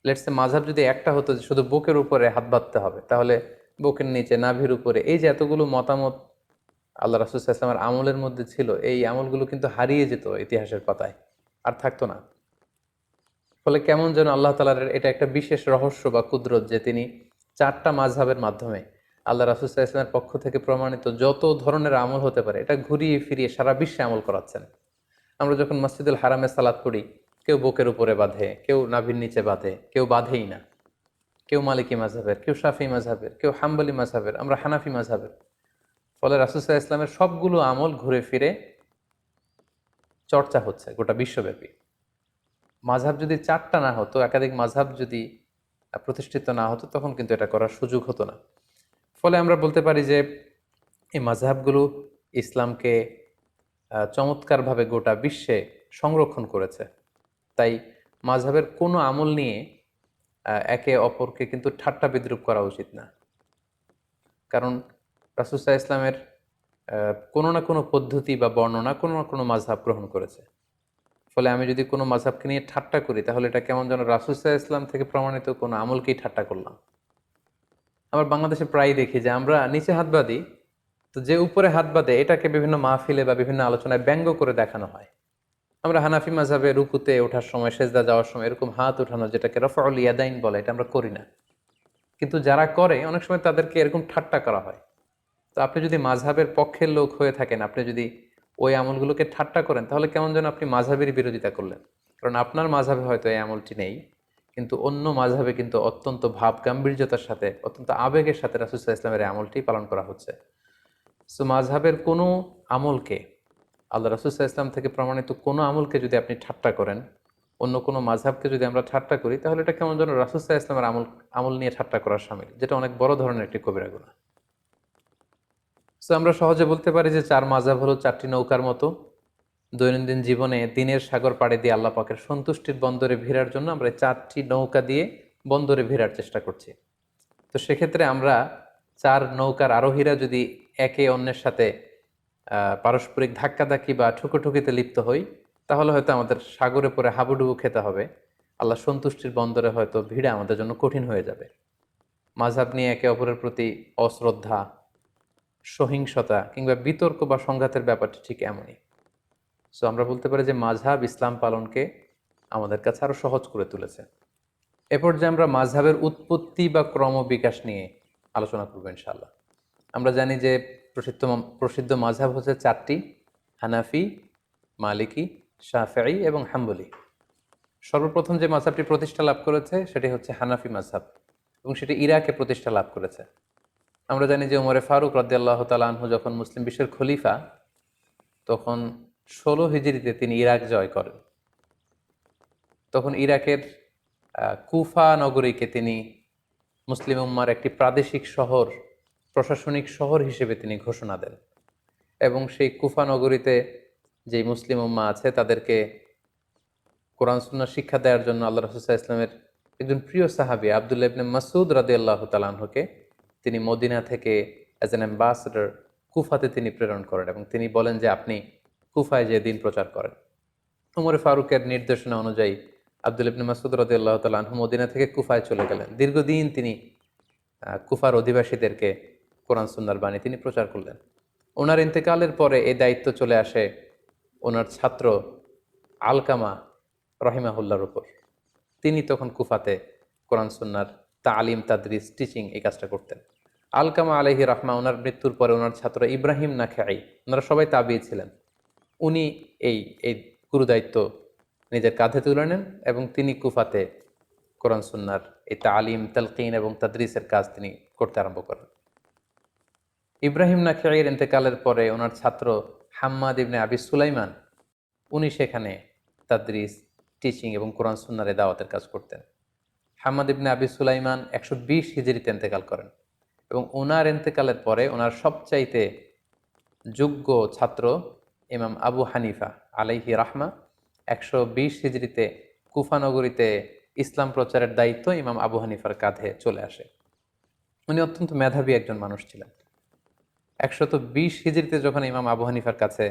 লেটস সে মাযহাব যদি একটা হতো যে শুধু বুকের উপরে হাত বাঁধতে হবে, তাহলে বুকের নিচে, নাভির উপরে, এই যে এতগুলো মতামত আল্লাহ রাসূল সাল্লাল্লাহু আলাইহি ওয়াসাল্লামের আমলের মধ্যে ছিল, এই আমলগুলো কিন্তু হারিয়ে যেত ইতিহাসের পাতায়, আর থাকতো না। ফলে কেমন যেন আল্লাহ তাআলার এটা একটা বিশেষ রহস্য বা কুদরত যে তিনি 4টা মাযহাবের মাধ্যমে আল্লাহ রাসূল সাল্লাল্লাহু আলাইহি ওয়াসাল্লামের পক্ষ থেকে প্রমাণিত যত ধরনের আমল হতে পারে এটা ঘুরিয়ে ফিরিয়ে সারা বিশ্বে আমল করাচ্ছেন। আমরা যখন মসজিদুল হারামে সালাত পড়ি, কেউ বুকের উপরে বাঁধে, কেউ নাভির নিচে বাঁধে, কেউ বাঁধেই না। কেউ মালিকি মাযহাবের, কেউ শাফি মাযহাবের, কেউ হাম্বলি মাযহাবের, আমরা হানাফি মাযহাবের। ফলে রাসূল সাল্লাল্লাহু আলাইহি ইসলামের সবগুলো আমল ঘুরে ফিরে চর্চা হচ্ছে গোটা বিশ্বব্যাপী। মাযহাব যদি 4টা না হতো, একাধিক মাযহাব যদি প্রতিষ্ঠিত না হতো, তখন কিন্তু এটা করার সুযোগ হতো না। ফলে আমরা বলতে পারি যে এই মাযহাবগুলো ইসলামকে চমৎকারভাবে গোটা বিশ্বে সংরক্ষণ করেছে। তাই মাযহাবের কোনো আমল নিয়ে একে অপরকে কিন্তু ঠাট্টা বিদ্রূপ করা উচিত না। কারণ রাসূল সাল্লাল্লাহু আলাইহি ইসলামের কোনো না কোনো পদ্ধতি বা বর্ণনা কোনো না কোনো মাযহাব গ্রহণ করেছে। ফলে আমি যদি কোনো মাযহাবকে নিয়ে ঠাট্টা করি, তাহলে এটা কেমন যেন রাসূল সাল্লাল্লাহু আলাইহি ইসলাম থেকে প্রমাণিত কোনো আমলকেই ঠাট্টা করলাম। আমরা বাংলাদেশে প্রায়ই দেখি যে আমরা নিচে হাত বাঁধি, তো যে উপরে হাত বাঁধে এটাকে বিভিন্ন মাহফিলে বা বিভিন্ন আলোচনায় ব্যঙ্গ করে দেখানো হয়। আমরা হানাফি মাযহাবে রুকুতে ওঠার সময়, সেজদা যাওয়ার সময় এরকম হাত ওঠানো, যেটাকে রফউল ইয়াদাইন বলে, এটা আমরা করি না। কিন্তু যারা করে অনেক সময় তাদেরকে এরকম ঠাট্টা করা হয়। তো আপনি যদি মাযহাবের পক্ষের লোক হয়ে থাকেন, আপনি যদি ওই আমলগুলোকে ঠাট্টা করেন, তাহলে কেমন যেন আপনি মাযহাবের বিরোধিতা করলেন। কারণ আপনার মাযহাবে হয়তো এই আমলটি নেই, কিন্তু অন্য মাযহাবে কিন্তু অত্যন্ত ভাব গাম্ভীর্যতার সাথে, অত্যন্ত আবেগের সাথে রাসূল সাল্লাল্লাহু আলাইহি ইসলামের এই আমলটি পালন করা হচ্ছে। সো মাযহাবের কোনো আমলকে, আল্লাহ রাসূল সাল্লাল্লাহু আলাইহি ইসলাম থেকে প্রমাণিত কোনো আমলকে যদি আপনি ঠাট্টা করেন, অন্য কোনো মাযহাবকে যদি আমরা ঠাট্টা করি, তাহলে এটা কেমন যেন রাসূল সাল্লাল্লাহু আলাইহি ইসলামের আমল নিয়ে ঠাট্টা করার শামিল, যেটা অনেক বড় ধরনের একটি কবিরা গুনাহ। সো আমরা সহজে বলতে পারি যে 4 মাযহাব হলো 4টি নৌকার মতো। দৈনন্দিন জীবনে দিনের সাগর পাড়ি দিয়ে আল্লাহ পাকের সন্তুষ্টির বন্দরে ভিড়ার জন্য আমরা 4টি নৌকা দিয়ে বন্দরে ভিড়ার চেষ্টা করছি। তো সেক্ষেত্রে আমরা 4 নৌকার আরোহীরা যদি একে অন্যের সাথে পারস্পরিক ধাক্কাধাক্কি বা ঠুকোঠুকিতে লিপ্ত হই, তাহলে হয়তো আমাদের সাগরে পড়ে হাবুডুবু খেতে হবে। আল্লাহ সন্তুষ্টির বন্দরে হয়তো ভিড়া আমাদের জন্য কঠিন হয়ে যাবে। মাযহাব নিয়ে একে অপরের প্রতি অশ্রদ্ধা, সহিংসতা কিংবা বিতর্ক বা সংঘাতের ব্যাপারটি ঠিক এমনই। সো আমরা বলতে পারি যে মাযহাব ইসলাম পালনকে আমাদের কাছে আরো সহজ করে তুলেছে। এ পর্যায়ে আমরা মাযহাবের উৎপত্তি বা ক্রমবিকাশ নিয়ে আলোচনা করব ইনশাআল্লাহ। আমরা জানি যে প্রসিদ্ধ মাযহাব হচ্ছে 4টি: হানাফি, মালিকি, শাফিঈ এবং হাম্বলি। সর্বপ্রথম যে মাযহাবটি প্রতিষ্ঠা লাভ করেছে সেটি হচ্ছে হানাফি মাযহাব, এবং সেটি ইরাকে প্রতিষ্ঠা লাভ করেছে। আমরা জানি যে ওমরে ফারুক রাদিয়াল্লাহু তাআলা আনহু যখন মুসলিম বিশ্বের খলিফা, তখন 16 হিজরিতে তিনি ইরাক জয় করেন। তখন ইরাকের কুফা নগরীকে তিনি মুসলিম উম্মার একটি প্রাদেশিক শহর, প্রশাসনিক শহর হিসেবে তিনি ঘোষণা দেন, এবং সেই কুফা নগরীতে যে মুসলিম উম্মা আছে তাদেরকে কোরআন সুন্নাহ শিক্ষা দেওয়ার জন্য আল্লাহ রাসূল সাল্লাল্লাহু আলাইহি ইসলামের একজন প্রিয় সাহাবী আব্দুল্লাহ ইবনে মাসউদ রাদিয়াল্লাহু তাআলা আনহুকে তিনি মদিনা থেকে অ্যাজ অ্যান অ্যাম্বাসেডর কুফাতে তিনি প্রেরণ করেন, এবং তিনি বলেন যে আপনি কুফায় যে দিন প্রচার করেন। ওমর ফারুকের নির্দেশনা অনুযায়ী আব্দুল্লাহ ইবনে মাসউদ রাদিয়াল্লাহু তাআলা আনহু মদিনা থেকে কুফায় চলে গেলেন। দীর্ঘদিন তিনি কুফার অধিবাসীদেরকে কোরআন সুন্নাহর বাণী তিনি প্রচার করলেন। ওনার ইন্তেকালের পরে এই দায়িত্ব চলে আসে ওনার ছাত্র আলকামা রহিমাহুল্লাহর উপর। তিনি তখন কুফাতে কোরআন সুন্নাহর তালিম, তাদরিস, টিচিং এই কাজটা করতেন। আলকামা আলাইহি রাহমা ওনার মৃত্যুর পরে ওনার ছাত্র ইব্রাহিম নাখাই, ওনারা সবাই তাবিঈ ছিলেন, উনি এই গুরু দায়িত্ব নিজের কাঁধে তুলে নেন, এবং তিনি কুফাতে কোরআন সুন্নাহর এই তালিম, তালকিন এবং তাদরিসের কাজ তিনি করতে আরম্ভ করেন। ইব্রাহিম নাখাইয়ের ইন্তেকালের পরে ওনার ছাত্র হাম্মাদ ইবনে আবি সুলাইমান, উনি সেখানে তাদরিস, টিচিং এবং কোরআন সুন্নাহর দাওয়াতের কাজ করতেন। হাম্মাদ ইবনে আবি সুলাইমান 120 হিজরিতে ইন্তেকাল করেন, এবং ওনার ইন্তেকালের পরে ওনার সবচাইতে যোগ্য ছাত্র ইমাম আবু হানিফা আলাইহি রাহমা 120 হিজরিতে কুফা নগরীতে ইসলাম প্রচারের দায়িত্ব ইমাম আবু হানিফার কাঁধে চলে আসে। উনি অত্যন্ত মেধাবী একজন মানুষ ছিলেন। 120 হিজরিতে যখন ইমাম আবু হানিফার কাছে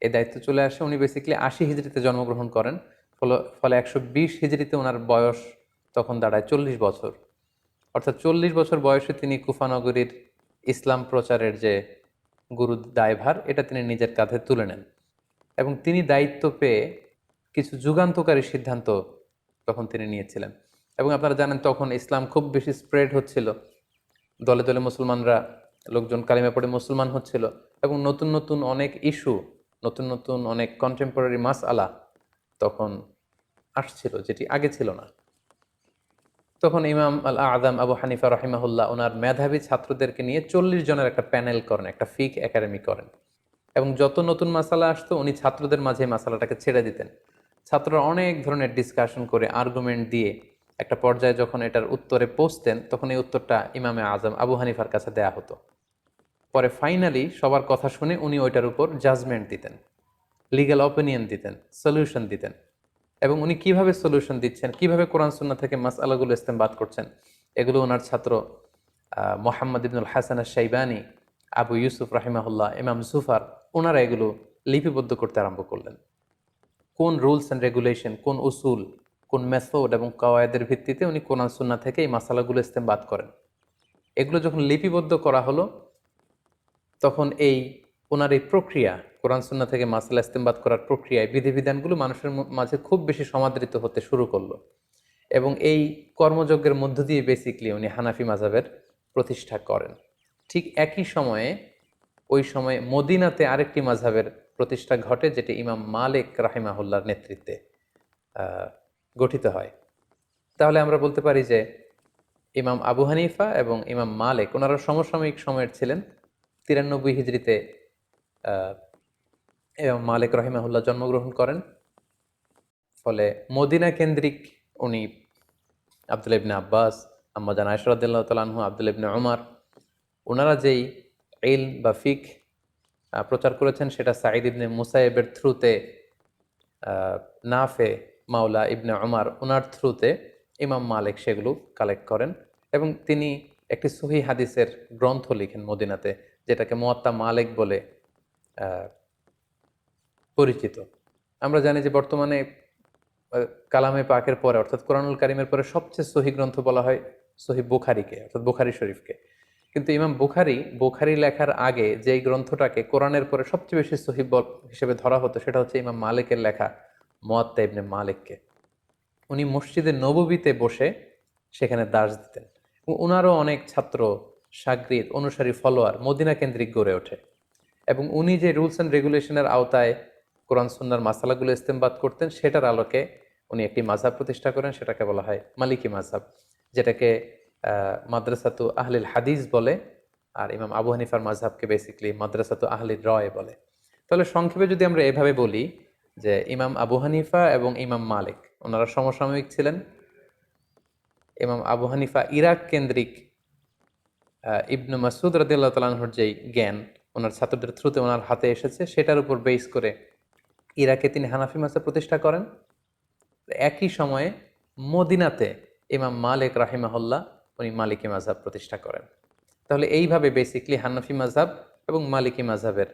এই দায়িত্ব চলে আসে, উনি বেসিক্যালি 80 হিজরিতে জন্মগ্রহণ করেন। ফলে 120 হিজরিতে ওনার বয়স তখন দাঁড়ায় 40 বছর। অর্থাৎ 40 বছর বয়সে তিনি কুফা নগরীর ইসলাম প্রচারের যে গুরু দায়ভার, এটা তিনি নিজের কাঁধে তুলে নেন, এবং তিনি দায়িত্ব পেয়ে কিছু যুগান্তকারী সিদ্ধান্ত তখন তিনি নিয়েছিলেন। এবং আপনারা জানেন তখন ইসলাম খুব বেশি স্প্রেড হচ্ছিল, দলে দলে মুসলমানরা, লোকজন কালিমা পড়ে মুসলমান হচ্ছিল, এবং নতুন নতুন অনেক ইস্যু নতুন নতুন অনেক কন্টেম্পোরারি মাসআলা তখন আসছিল, যেটি আগে ছিল না। তখন ইমাম আল আযম আবু হানিফা রাহিমাহুল্লাহ ওনার মেধাবী ছাত্রদেরকে নিয়ে 40 জনের একটা প্যানেল করেন, একটা ফিক একাডেমি করেন, এবং যত নতুন মাসালা আসতো উনি ছাত্রদের মাঝে মাসালাটাকে ছেড়ে দিতেন। ছাত্ররা অনেক ধরনের ডিসকাশন করে আর্গুমেন্ট দিয়ে একটা পর্যায়ে যখন এটার উত্তরে পৌঁছতেন, তখন এই উত্তরটা ইমামে আজম আবু হানিফার কাছে দেয়া হতো। পরে ফাইনালি সবার কথা শুনে উনি ওইটার উপর জাজমেন্ট দিতেন, লিগ্যাল অপিনিয়ন দিতেন, সলিউশন দিতেন। এবং উনি কিভাবে সলিউশন দিচ্ছেন, কিভাবে কোরআন সুন্নাহ থেকে মাসআলাগুলো ইস্তেমবাদ করছেন, এগুলো ওনার ছাত্র মোহাম্মদ ইবনুল হাসান আশ-শাইবানি, আবু ইউসুফ রাহিমাহুল্লাহ, ইমাম জুফার, ওনারা এগুলো লিপিবদ্ধ করতে আরম্ভ করলেন। কোন রুলস অ্যান্ড রেগুলেশন, কোন উসুল, কোন মেথড এবং কওয়ায়েদের ভিত্তিতে উনি কোরআন সুন্নাহ থেকে এই মাসালাগুলো ইস্তেমবাদ করেন, এগুলো যখন লিপিবদ্ধ করা হলো, তখন ওনার এই প্রক্রিয়া, কোরআন সুন্নাহ থেকে মাসালা ইস্তেমবাদ করার প্রক্রিয়ায় বিধিবিধানগুলো মানুষের মাঝে খুব বেশি সমাদৃত হতে শুরু করলো। এবং এই কর্মযজ্ঞের মধ্য দিয়ে বেসিকলি উনি হানাফি মাযহাবের প্রতিষ্ঠা করেন। ঠিক একই সময়ে ওই সময়ে মদিনাতে আরেকটি মাযহাবের প্রতিষ্ঠা ঘটে, যেটি ইমাম মালিক রাহিমাহুল্লাহর নেতৃত্বে গঠিত হয়। তাহলে আমরা বলতে পারি যে ইমাম আবু হানিফা এবং ইমাম মালিক ওনারা সমসাময়িক সময়ের ছিলেন। 93 হিজরিতে ইমাম মালিক রাহিমাহুল্লাহ জন্মগ্রহণ করেন। ফলে মদিনা কেন্দ্রিক উনি আব্দুল্লাহ ইবনে আব্বাস, আম্মা জান আয়েশা রাদিয়াল্লাহু তাআলা আনহু, আব্দুল্লাহ ইবনে উমর, ওনারা যেই ইলম বা ফিক প্রচার করেছেন, সেটা সাঈদ ইবনে মুসাইয়েবের থ্রুতে, নাফে মাওলা ইবনে উমর ওনার থ্রুতে ইমাম মালিক সেগুলো কালেক্ট করেন। এবং তিনি একটি সহিহ হাদিসের গ্রন্থ লিখেন মদিনাতে, যেটাকে মুয়াত্তা মালিক বলে পরিচিত। আমরা জানি যে বর্তমানে কালামে পাকের পরে, অর্থাৎ কোরআনুল কারিমের পরে সবচেয়ে সহি গ্রন্থ বলা হয় সহি বুখারীকে, অর্থাৎ বুখারী শরীফকে। কিন্তু ইমাম বুখারী লেখার আগে যেই গ্রন্থটাকে কোরআনের পরে সবচেয়ে বেশি সহি হিসেবে ধরা হতো, সেটা হচ্ছে ইমাম মালিকের লেখা মুয়াত্তা ইবনে মালিককে। উনি মসজিদে নববীতে বসে সেখানে দার্স দিতেন, এবং ওনারও অনেক ছাত্র, শাগরিদ, অনুসারী, ফলোয়ার মদিনা কেন্দ্রিক গড়ে ওঠে। এবং উনি যে রুলস অ্যান্ড রেগুলেশনের আওতায় কোরআন সুন্নাহর মাসালাগুলো ইস্তেমবাদ করতেন, সেটার আলোকে উনি একটি মাযহাব প্রতিষ্ঠা করেন, সেটাকে বলা হয় মালিকি মাযহাব, যেটাকে মাদ্রাসাতু আহলিল হাদিস বলে। আর ইমাম আবু হানিফার মাযহাবকে বেসিক্যালি মাদ্রাসাতু আহলির রয় বলে। তাহলে সংক্ষেপে যদি আমরা এভাবে বলি যে ইমাম আবু হানিফা এবং ইমাম মালিক ওনারা সমসাময়িক ছিলেন। ইমাম আবু হানিফা ইরাক কেন্দ্রিক ইবনু মাসউদ রাদিয়াল্লাহু তাআলা আনহুর যেই জ্ঞান ওনার ছাত্রদের থ্রুতে ওনার হাতে এসেছে, সেটার উপর বেস করে ইরাকে তিনি হানাফি মাযহাব প্রতিষ্ঠা করেন। একই সময়ে মদিনাতে ইমাম মালিক রাহিমাহুল্লাহ উনি মালিকি মাযহাব প্রতিষ্ঠা করেন। তাহলে এইভাবে বেসিকলি হানাফি মাযহাব এবং মালিকি মাযহাবের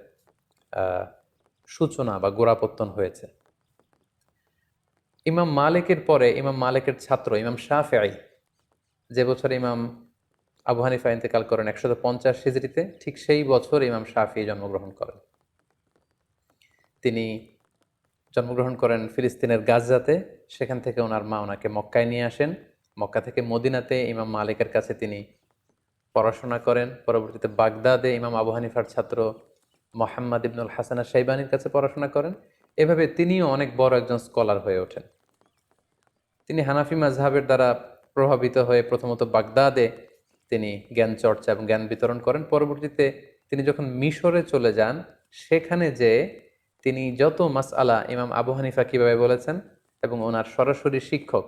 সূচনা বা গোড়াপত্তন হয়েছে। ইমাম মালিকের পরে ইমাম মালিকের ছাত্র ইমাম শাফিঈ, যে বছর ইমাম আবু হানিফা ইন্তেকাল করেন 150 হিজরিতে, ঠিক সেই বছর ইমাম শাফিঈ জন্মগ্রহণ করেন। তিনি জন্মগ্রহণ করেন ফিলিস্তিনের গাজাতে। সেখান থেকে ওনার মা ওনাকে মক্কায় নিয়ে আসেন। মক্কা থেকে মদিনাতে ইমাম মালিকের কাছে তিনি পড়াশোনা করেন। পরবর্তীতে বাগদাদে ইমাম আবু হানিফার ছাত্র মোহাম্মদ ইবনুল হাসান আশ-শাইবানির কাছে পড়াশোনা করেন। এভাবে তিনিও অনেক বড় একজন স্কলার হয়ে ওঠেন। তিনি হানাফি মাযহাবের দ্বারা প্রভাবিত হয়ে প্রথমত বাগদাদে তিনি জ্ঞান চর্চা এবং জ্ঞান বিতরণ করেন। পরবর্তীতে তিনি যখন মিশরে চলে যান, সেখানে যে তিনি যত মাসআলা ইমাম আবু হানিফা কিভাবে বলেছেন এবং ওনার সরাসরি শিক্ষক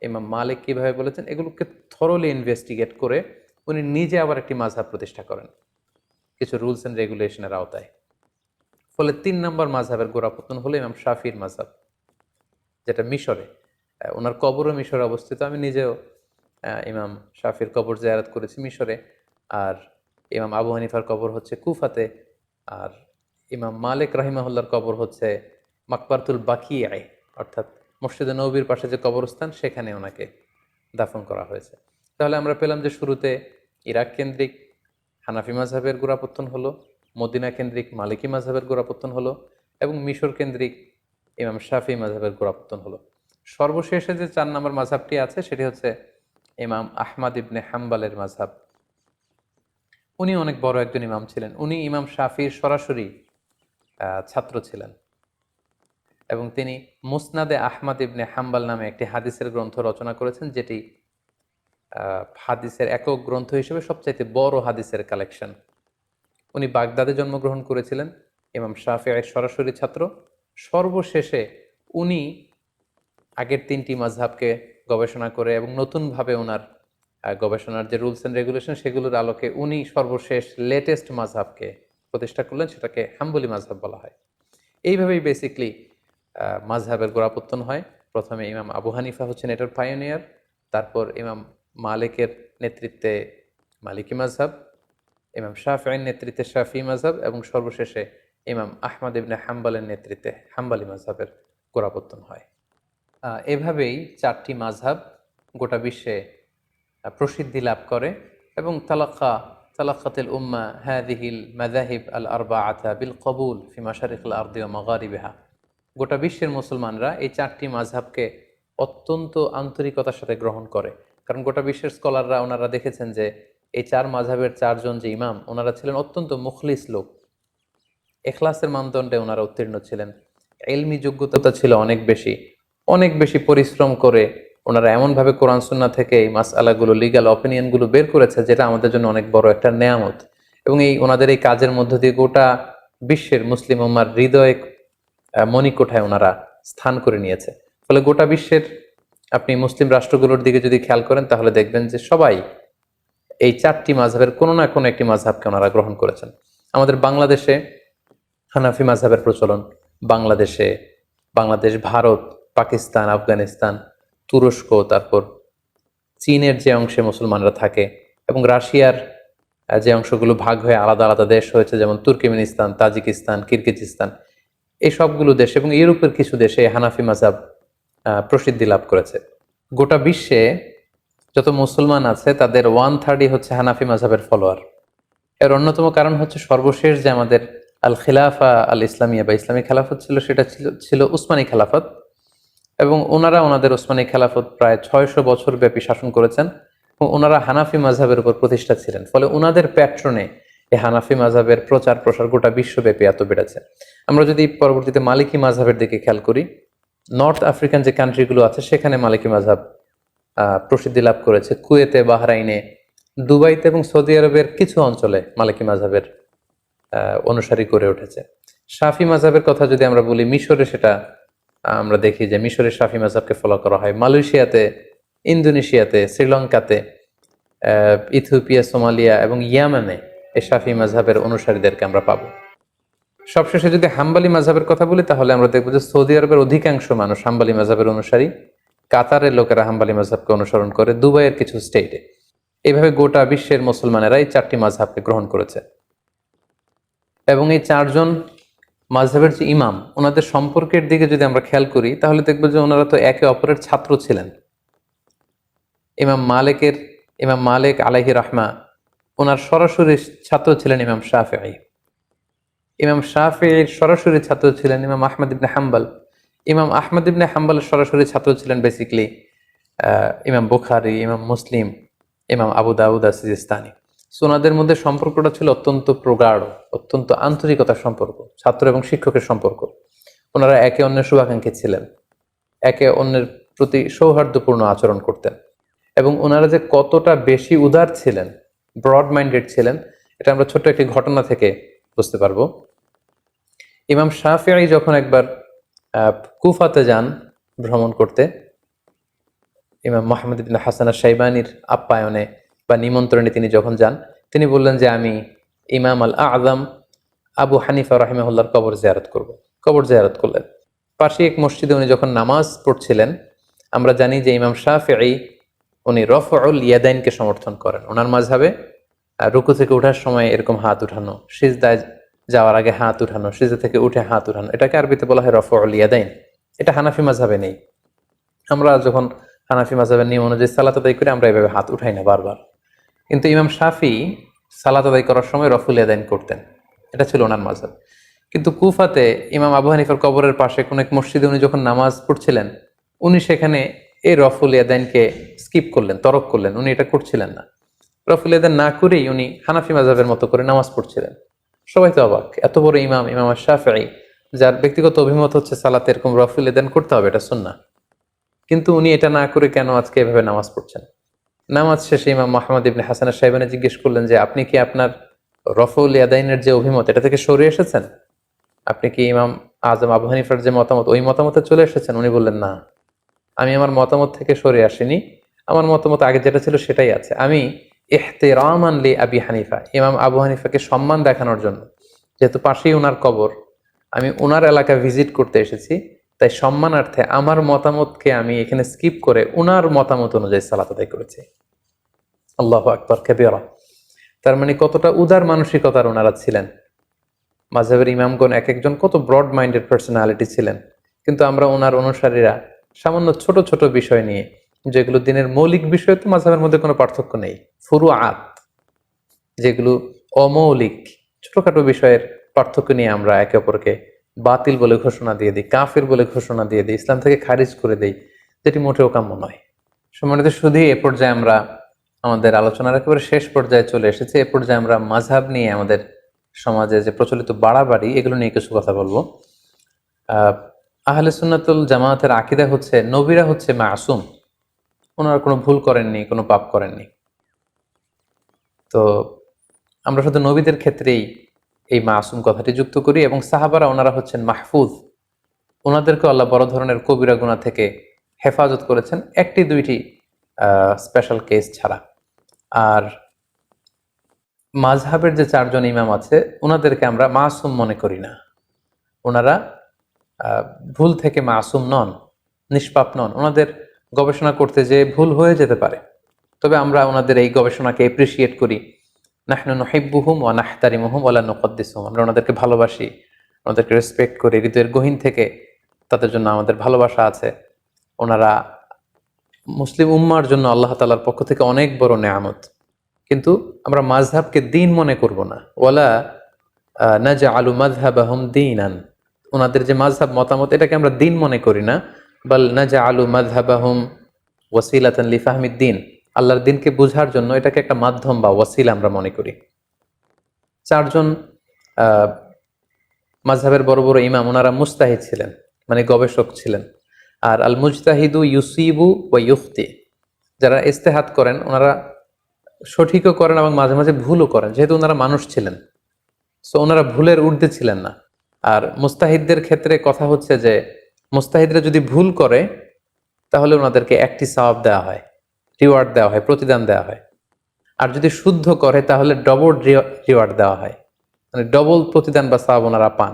ইমাম মালিক কিভাবে বলেছেন, এগুলোকে থরলি ইনভেস্টিগেট করে উনি নিজে আবার একটি মাযহাব প্রতিষ্ঠা করেন কিছু রুলস অ্যান্ড রেগুলেশনের আওতায়। ফলে 3 নম্বর মাযহাবের গোড়াপত্তন হলো ইমাম শাফির মাযহাব, যেটা মিশরে। ওনার কবরও মিশরে অবস্থিত। আমি নিজেও ইমাম শাফির কবর জিয়ারত করেছি মিশরে। আর ইমাম আবু হানিফার কবর হচ্ছে কুফাতে। আর ইমাম মালিক রাহিমাহুল্লাহর কবর হচ্ছে মাকবারতুল বাকিয়ায়, অর্থাৎ মসজিদে নববীর পাশে যে কবরস্থান, সেখানে ওনাকে দাফন করা হয়েছে। তাহলে আমরা পেলাম যে শুরুতে ইরাক কেন্দ্রিক হানাফি মাযহাবের গোড়াপত্তন হলো, মদিনা কেন্দ্রিক মালিকি মাযহাবের গোড়াপত্তন হলো, এবং মিশর কেন্দ্রিক ইমাম শাফি মাযহাবের গোড়াপত্তন হলো। সর্বশেষে যে 4 নম্বর মাযহাবটি আছে, সেটি হচ্ছে ইমাম আহমদ ইবনে হাম্বলের মাযহাব। উনি অনেক বড় একজন ইমাম ছিলেন। উনি ইমাম শাফির সরাসরি ছাত্র ছিলেন এবং তিনি মুসনাদে আহমদ ইবনে হাম্বাল নামে একটি হাদিসের গ্রন্থ রচনা করেছেন, যেটি হাদিসের একক গ্রন্থ হিসেবে সবচাইতে বড় হাদিসের কালেকশন। উনি বাগদাদে জন্মগ্রহণ করেছিলেন, ইমাম শাফিঈর সরাসরি ছাত্র। সর্বশেষে উনি আগের তিনটি মাযহাবকে গবেষণা করে এবং নতুনভাবে ওনার গবেষণার যে রুলস অ্যান্ড রেগুলেশন সেগুলোর আলোকে উনি সর্বশেষ লেটেস্ট মাযহাবকে প্রতিষ্ঠা করলেন, সেটাকে হাম্বলি মাযহাব বলা হয়। এইভাবেই বেসিকলি মাযহাবের গোড়াপত্তন হয়। প্রথমে ইমাম আবু হানিফা হচ্ছেন এটার পায়োনিয়ার, তারপর ইমাম মালিকের নেতৃত্বে মালিকি মাযহাব, ইমাম শাফিঈর নেতৃত্বে শাফিঈ মাযহাব এবং সর্বশেষে ইমাম আহমদ ইবনে হাম্বলের নেতৃত্বে হাম্বলি মাযহাবের গোড়াপত্তন হয়। এভাবেই চারটি মাযহাব গোটা বিশ্বে প্রসিদ্ধি লাভ করে এবং তালাক্কাতিল উম্মাহ হাযিহিল মাযাহিব আল আরবাআতা বিল কবুল ফি মাশারিকিল আরদি ওয়া মাগারিবিহা। গোটা বিশ্বের মুসলমানরা এই চারটি মাযহাবকে অত্যন্ত আন্তরিকতার সাথে গ্রহণ করে, কারণ গোটা বিশ্বের স্কলাররা ওনারা দেখেছেন যে এই চার মাযহাবের চারজন যে ইমাম ওনারা ছিলেন অত্যন্ত মুখলিস লোক, ইখলাসের মানদণ্ডে ওনারা উত্তীর্ণ ছিলেন, ইলমি যোগ্যতা ছিল অনেক বেশি পরিশ্রম করে ওনারা এমনভাবে কোরআন সুন্নাহ থেকে এই মাসআলাগুলো, লিগ্যাল অপিনিয়নগুলো বের করেছে যেটা আমাদের জন্য অনেক বড় একটা নেয়ামত। এবং ওনাদের এই কাজের মধ্য দিয়ে গোটা বিশ্বের মুসলিম উম্মার হৃদয়ে মণিকোঠায় ওনারা স্থান করে নিয়েছে। ফলে গোটা বিশ্বের আপনি মুসলিম রাষ্ট্রগুলোর দিকে যদি খেয়াল করেন তাহলে দেখবেন যে সবাই এই চারটি মাযহাবের কোনো না কোনো একটি মাযহাবকে ওনারা গ্রহণ করেছেন। আমাদের বাংলাদেশে হানাফি মাযহাবের প্রচলন, বাংলাদেশ, ভারত, পাকিস্তান, আফগানিস্তান, তুরস্ক, তারপর চীনের যে অংশে মুসলমানরা থাকে এবং রাশিয়ার যে অংশগুলো ভাগ হয়ে আলাদা আলাদা দেশ হয়েছে, যেমন তুর্কমেনিস্তান, তাজিকিস্তান, কিরগিজস্তান, এই সবগুলো দেশ এবং ইউরোপের কিছু দেশে হানাফি মাযহাব প্রসিদ্ধি লাভ করেছে। গোটা বিশ্বে যত মুসলমান আছে তাদের 1/3 হচ্ছে হানাফি মাযহাবের ফলোয়ার। এর অন্যতম কারণ হচ্ছে সর্বশেষ যে আমাদের আল খিলাফা আল ইসলামিয়া বা ইসলামী খেলাফত ছিল, সেটা ছিল উসমানী খেলাফত এবং ওনারা ওনাদের উসমানী খেলাফত প্রায় 600 বছর ব্যাপী শাসন করেছেন এবং ওনারা হানাফি মাযহাবের উপর প্রতিষ্ঠা ছিলেন। ফলে ওনাদের প্যাট্রনে এই হানাফি মাযহাবের প্রচার প্রসার গোটা বিশ্বব্যাপী এত বেড়েছে। আমরা যদি পরবর্তীতে মালিকি মাযহাবের দিকে খেয়াল করি, নর্থ আফ্রিকান যে কান্ট্রিগুলো আছে সেখানে মালিকি মাযহাব প্রসিদ্ধি লাভ করেছে। কুয়েতে, বাহরাইনে, দুবাইতে এবং সৌদি আরবের কিছু অঞ্চলে মালিকি মাযহাবের অনুসারী করে উঠেছে। শাফি মাযহাবের কথা যদি আমরা বলি, মিশরে সেটা আমরা দেখি যে মিশরের শাফি মাযহাবকে ফলো করা হয়। মালয়েশিয়াতে, ইন্দোনেশিয়াতে, শ্রীলঙ্কাতে, ইথিওপিয়া, সোমালিয়া এবং ইয়ামানে এই শাফি মাযহাবের অনুসারীদেরকে আমরা পাবো। সবশেষে যদি হাম্বলি মাযহাবের কথা বলি তাহলে আমরা দেখবো যে সৌদি আরবের অধিকাংশ মানুষ হাম্বলি মাযহাবের অনুসারী, কাতারের লোকেরা হাম্বলি মাযহাবকে অনুসরণ করে, দুবাইয়ের কিছু স্টেটে। এইভাবে গোটা বিশ্বের মুসলমানেরা এই চারটি মাযহাবকে গ্রহণ করেছে এবং এই চারজন মাযহাবের যে ইমাম ওনাদের সম্পর্কের দিকে যদি আমরা খেয়াল করি তাহলে দেখবো যে ওনারা তো একে অপরের ছাত্র ছিলেন। ইমাম মালিক আলাইহি রাহমা, ওনার সরাসরি ছাত্র ছিলেন ইমাম শাফিঈ। ইমাম শাফিঈর সরাসরি ছাত্র ছিলেন ইমাম আহমদ ইবনে হাম্বল। ইমাম আহমদ ইবনে হাম্বলের সরাসরি ছাত্র ছিলেন বেসিক্যালি ইমাম বুখারী, ইমাম মুসলিম, ইমাম আবু দাউদ সিজিস্তানি। সো ওনাদের মধ্যে সম্পর্কটা ছিল অত্যন্ত প্রগাঢ়, অত্যন্ত আন্তরিকতার সম্পর্ক, ছাত্র এবং শিক্ষকের সম্পর্ক। ওনারা একে অন্যের শুভাকাঙ্ক্ষী ছিলেন, একে অন্যের প্রতি সৌহার্দ্যপূর্ণ আচরণ করতেন এবং ওনারা যে কতটা বেশি উদার ছিলেন, ব্রড মাইন্ডেড ছিলেন, এটা আমরা ছোট্ট একটি ঘটনা থেকে বুঝতে পারবো। ইমাম শাফিঈ যখন একবার কুফাতে যান ভ্রমণ করতে, ইমাম মুহাম্মদ ইবনে হাসান আশ-শাইবানির আপ্যায়নে বা নিমন্ত্রণে তিনি যখন যান, তিনি বললেন যে আমি ইমাম আল আযম আবু হানিফা রাহিমাহুল্লাহর কবর জিয়ারত করব। কবর জিয়ারত করলেন। পাশে এক মসজিদে উনি যখন নামাজ পড়ছিলেন, আমরা জানি যে ইমাম শাফিঈ উনি রফউল ইয়াদাইনকে সমর্থন করেন। ওনার মাযহাবে রুকু থেকে ওঠার সময় এরকম হাত উঠানো, সিজদায় যাওয়ার আগে হাত উঠানো, সিজদা থেকে উঠে হাত উঠানো, এটাকে আরবিতে বলা হয় রফউল ইয়াদাইন। এটা হানাফি মাযহাবে নেই। আমরা যখন হানাফি মাযহাবের নিয়ম অনুযায়ী সালাত আদায় করি আমরা এভাবে হাত উঠাই না বারবার, কিন্তু ইমাম শাফিঈ সালাত আদায় করার সময় রফউল ইয়াদাইন করতেন। এটা ছিল ওনার মাযহাব। কিন্তু কুফাতে ইমাম আবু হানিফার কবরের পাশে কোন এক মসজিদে উনি যখন নামাজ পড়ছিলেন, উনি সেখানে এই রফউল ইয়াদাইনকে স্কিপ করলেন, তরক করলেন। উনি এটা করছিলেন না। রফউল ইয়াদাইন না করেই উনি হানাফি মাযহাবের মতো করে নামাজ পড়ছিলেন। সবাই তো অবাক, এত বড় ইমাম, ইমাম শাফিঈ, যার ব্যক্তিগত অভিমত হচ্ছে সালাতে এরকম রফুল এদান করতে হবে, এটা সুন্নাহ, কিন্তু উনি এটা না করে কেন আজকে এভাবে নামাজ পড়ছেন? নামাজ শেষে ইমাম মোহাম্মদ ইবনে হাসান সাহেবানে জিজ্ঞেস করলেন যে আপনি কি আপনার রফউল ইয়াদাইনের যে অভিমত এটা থেকে সরে এসেছেন? আপনি কি ইমাম আজম আবু হানিফার যে মতামত ওই মতামতে চলে এসেছেন? উনি বললেন, না, আমি আমার মতামত থেকে সরে আসিনি, আমার মতামত আগে যেটা ছিল সেটাই আছে। আমি ইহতিরামান লি আবি হানিফা, ইমাম আবু হানিফাকে সম্মান দেখানোর জন্য, যেহেতু পাশেই ওনার কবর, আমি ওনার এলাকা ভিজিট করতে এসেছি, তাই সম্মানার্থে আমার মতামতকে আমি এখানে স্কিপ করে ওনার মতামত অনুযায়ী সালাত আদায় করেছি। আল্লাহু আকবার কাবীরা। তার মানে কতটা উদার মানসিকতার ওনারা ছিলেন। মাযহাবের ইমামগণ এক একজন কত ব্রড মাইন্ডেড পার্সোনালিটি ছিলেন, কিন্তু আমরা ওনার অনুসারীরা সামান্য ছোট ছোট বিষয় নিয়ে, যেগুলো দিনের মৌলিক বিষয়, তো মাযহাবের মধ্যে কোনো পার্থক্য নেই, ফুরুআত যেগুলো অমৌলিক ছোটখাটো বিষয়ের পার্থক্য নিয়ে আমরা একে অপরকে বাতিল বলে ঘোষণা দিয়ে দিই, কাফির বলে ঘোষণা দিয়ে দিই, ইসলাম থেকে খারিজ করে দিই, যেটি মোটেও কাম্য নয়। সম্মানিত শুধু এ পর্যায়ে আমরা আমাদের আলোচনার একেবারে শেষ পর্যায়ে চলে এসেছে। এ পর্যায়ে আমরা মাযহাব নিয়ে আমাদের সমাজে যে প্রচলিত বাড়াবাড়ি, এগুলো নিয়ে কিছু কথা বলবো। আহলে সুন্নাতুল জামায়াতের আকীদা হচ্ছে নবীরা হচ্ছে মাসুম, ওনারা কোনো ভুল করেননি, কোনো পাপ করেননি। তো আমরা শুধু নবীদের ক্ষেত্রেই এই মাসুম কথাটি যুক্ত করি, এবং সাহাবারা ওনারা হচ্ছেন মাহফুজ, ওনাদেরকে আল্লাহ বড় ধরনের কবিরা গুনাহ থেকে হেফাজত করেছেন, একটি দুইটি স্পেশাল কেস ছাড়া। আর মাযহাবের যে চারজন ইমাম আছে ওনাদেরকে আমরা মাসুম মনে করি না, ওনারা ভুল থেকে মাসুম নন, নিষ্পাপ নন। ওনাদের গবেষণা করতে যে ভুল হয়ে যেতে পারে, তবে আমরা ওনাদের এই গবেষণাকে এপ্রিসিয়েট করি। নাহনু নুহিব্বুহুম ওয়া নাহতারিমুহুম ওয়া লা নুকদ্দিসুহুম, আমরা ওনাদেরকে ভালোবাসি, ওনাদেরকে রেসপেক্ট করি, হৃদয়ের গহীন থেকে তাদের জন্য আমাদের ভালোবাসা আছে। ওনারা মুসলিম উম্মার জন্য আল্লাহ তাআলার পক্ষ থেকে অনেক বড় নেয়ামত, কিন্তু আমরা মাযহাবকে দ্বীন মনে করব না। ওয়ালা নাজআলু মাযহাবাহুম দীনান, ওনাদের যে মাযহাব মতামত এটাকে আমরা দ্বীন মনে করি না, বাল নাজআলু মাযহাবাহুম ওয়াসিলাতান লিফাহমিদ দ্বীন, আল্লাহর দ্বীনকে বোঝার জন্য এটাকে একটা মাধ্যম বা ওয়াসিলা আমরা মনে করি। চারজন মাযহাবের বড় বড় ইমাম ওনারা মুজতাহিদ ছিলেন, মানে গবেষক ছিলেন। আর আল মুজতাহিদু ইউসিবু ওয়া ইউখতি, যারা ইজতিহাদ করেন ওনারা সঠিকও করেন এবং মাঝে মাঝে ভুলও করেন, যেহেতু ওনারা মানুষ ছিলেন, সো ওনারা ভুলের ঊর্ধ্বে ছিলেন না। আর মুস্তাহিদদের ক্ষেত্রে কথা হচ্ছে যে মুস্তাহিদরা যদি ভুল করে তাহলে ওনাদেরকে একটি সওয়াব দেওয়া হয়, রিওয়ার্ড দেওয়া হয়, প্রতিদান দেওয়া হয়। আর যদি শুদ্ধ করে তাহলে ডবল রিওয়ার্ড দেওয়া হয়, মানে ডবল প্রতিদান বা সওয়াব ওনারা পান।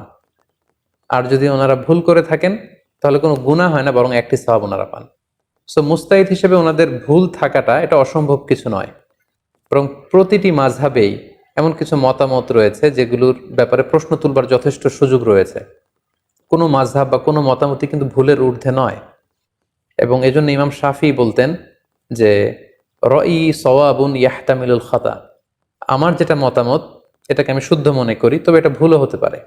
আর যদি ওনারা ভুল করে থাকেন তাহলে কোনো গুনাহ হয় না, বরং একটি সওয়াব ওনারা পান। সো মুস্তাহিদ হিসেবে ওনাদের ভুল থাকাটা এটা অসম্ভব কিছু নয়, বরং প্রতিটি মাযহাবেই এমন কিছু মতামত রয়েছে যেগুলোর ব্যাপারে প্রশ্ন তুলবার যথেষ্ট সুযোগ রয়েছে। কোনো মাযহাব বা কোনো মতামতই কিন্তু ভুলের ঊর্ধ্বে নয়। এবং এজন্য ইমাম শাফি বলতেন যে রই সওয়াবুন ইয়াহতামিলুল খাতা, আমার যেটা মতামত এটাকে আমি শুদ্ধ মনে করি, তবে এটা ভুলও হতে পারে।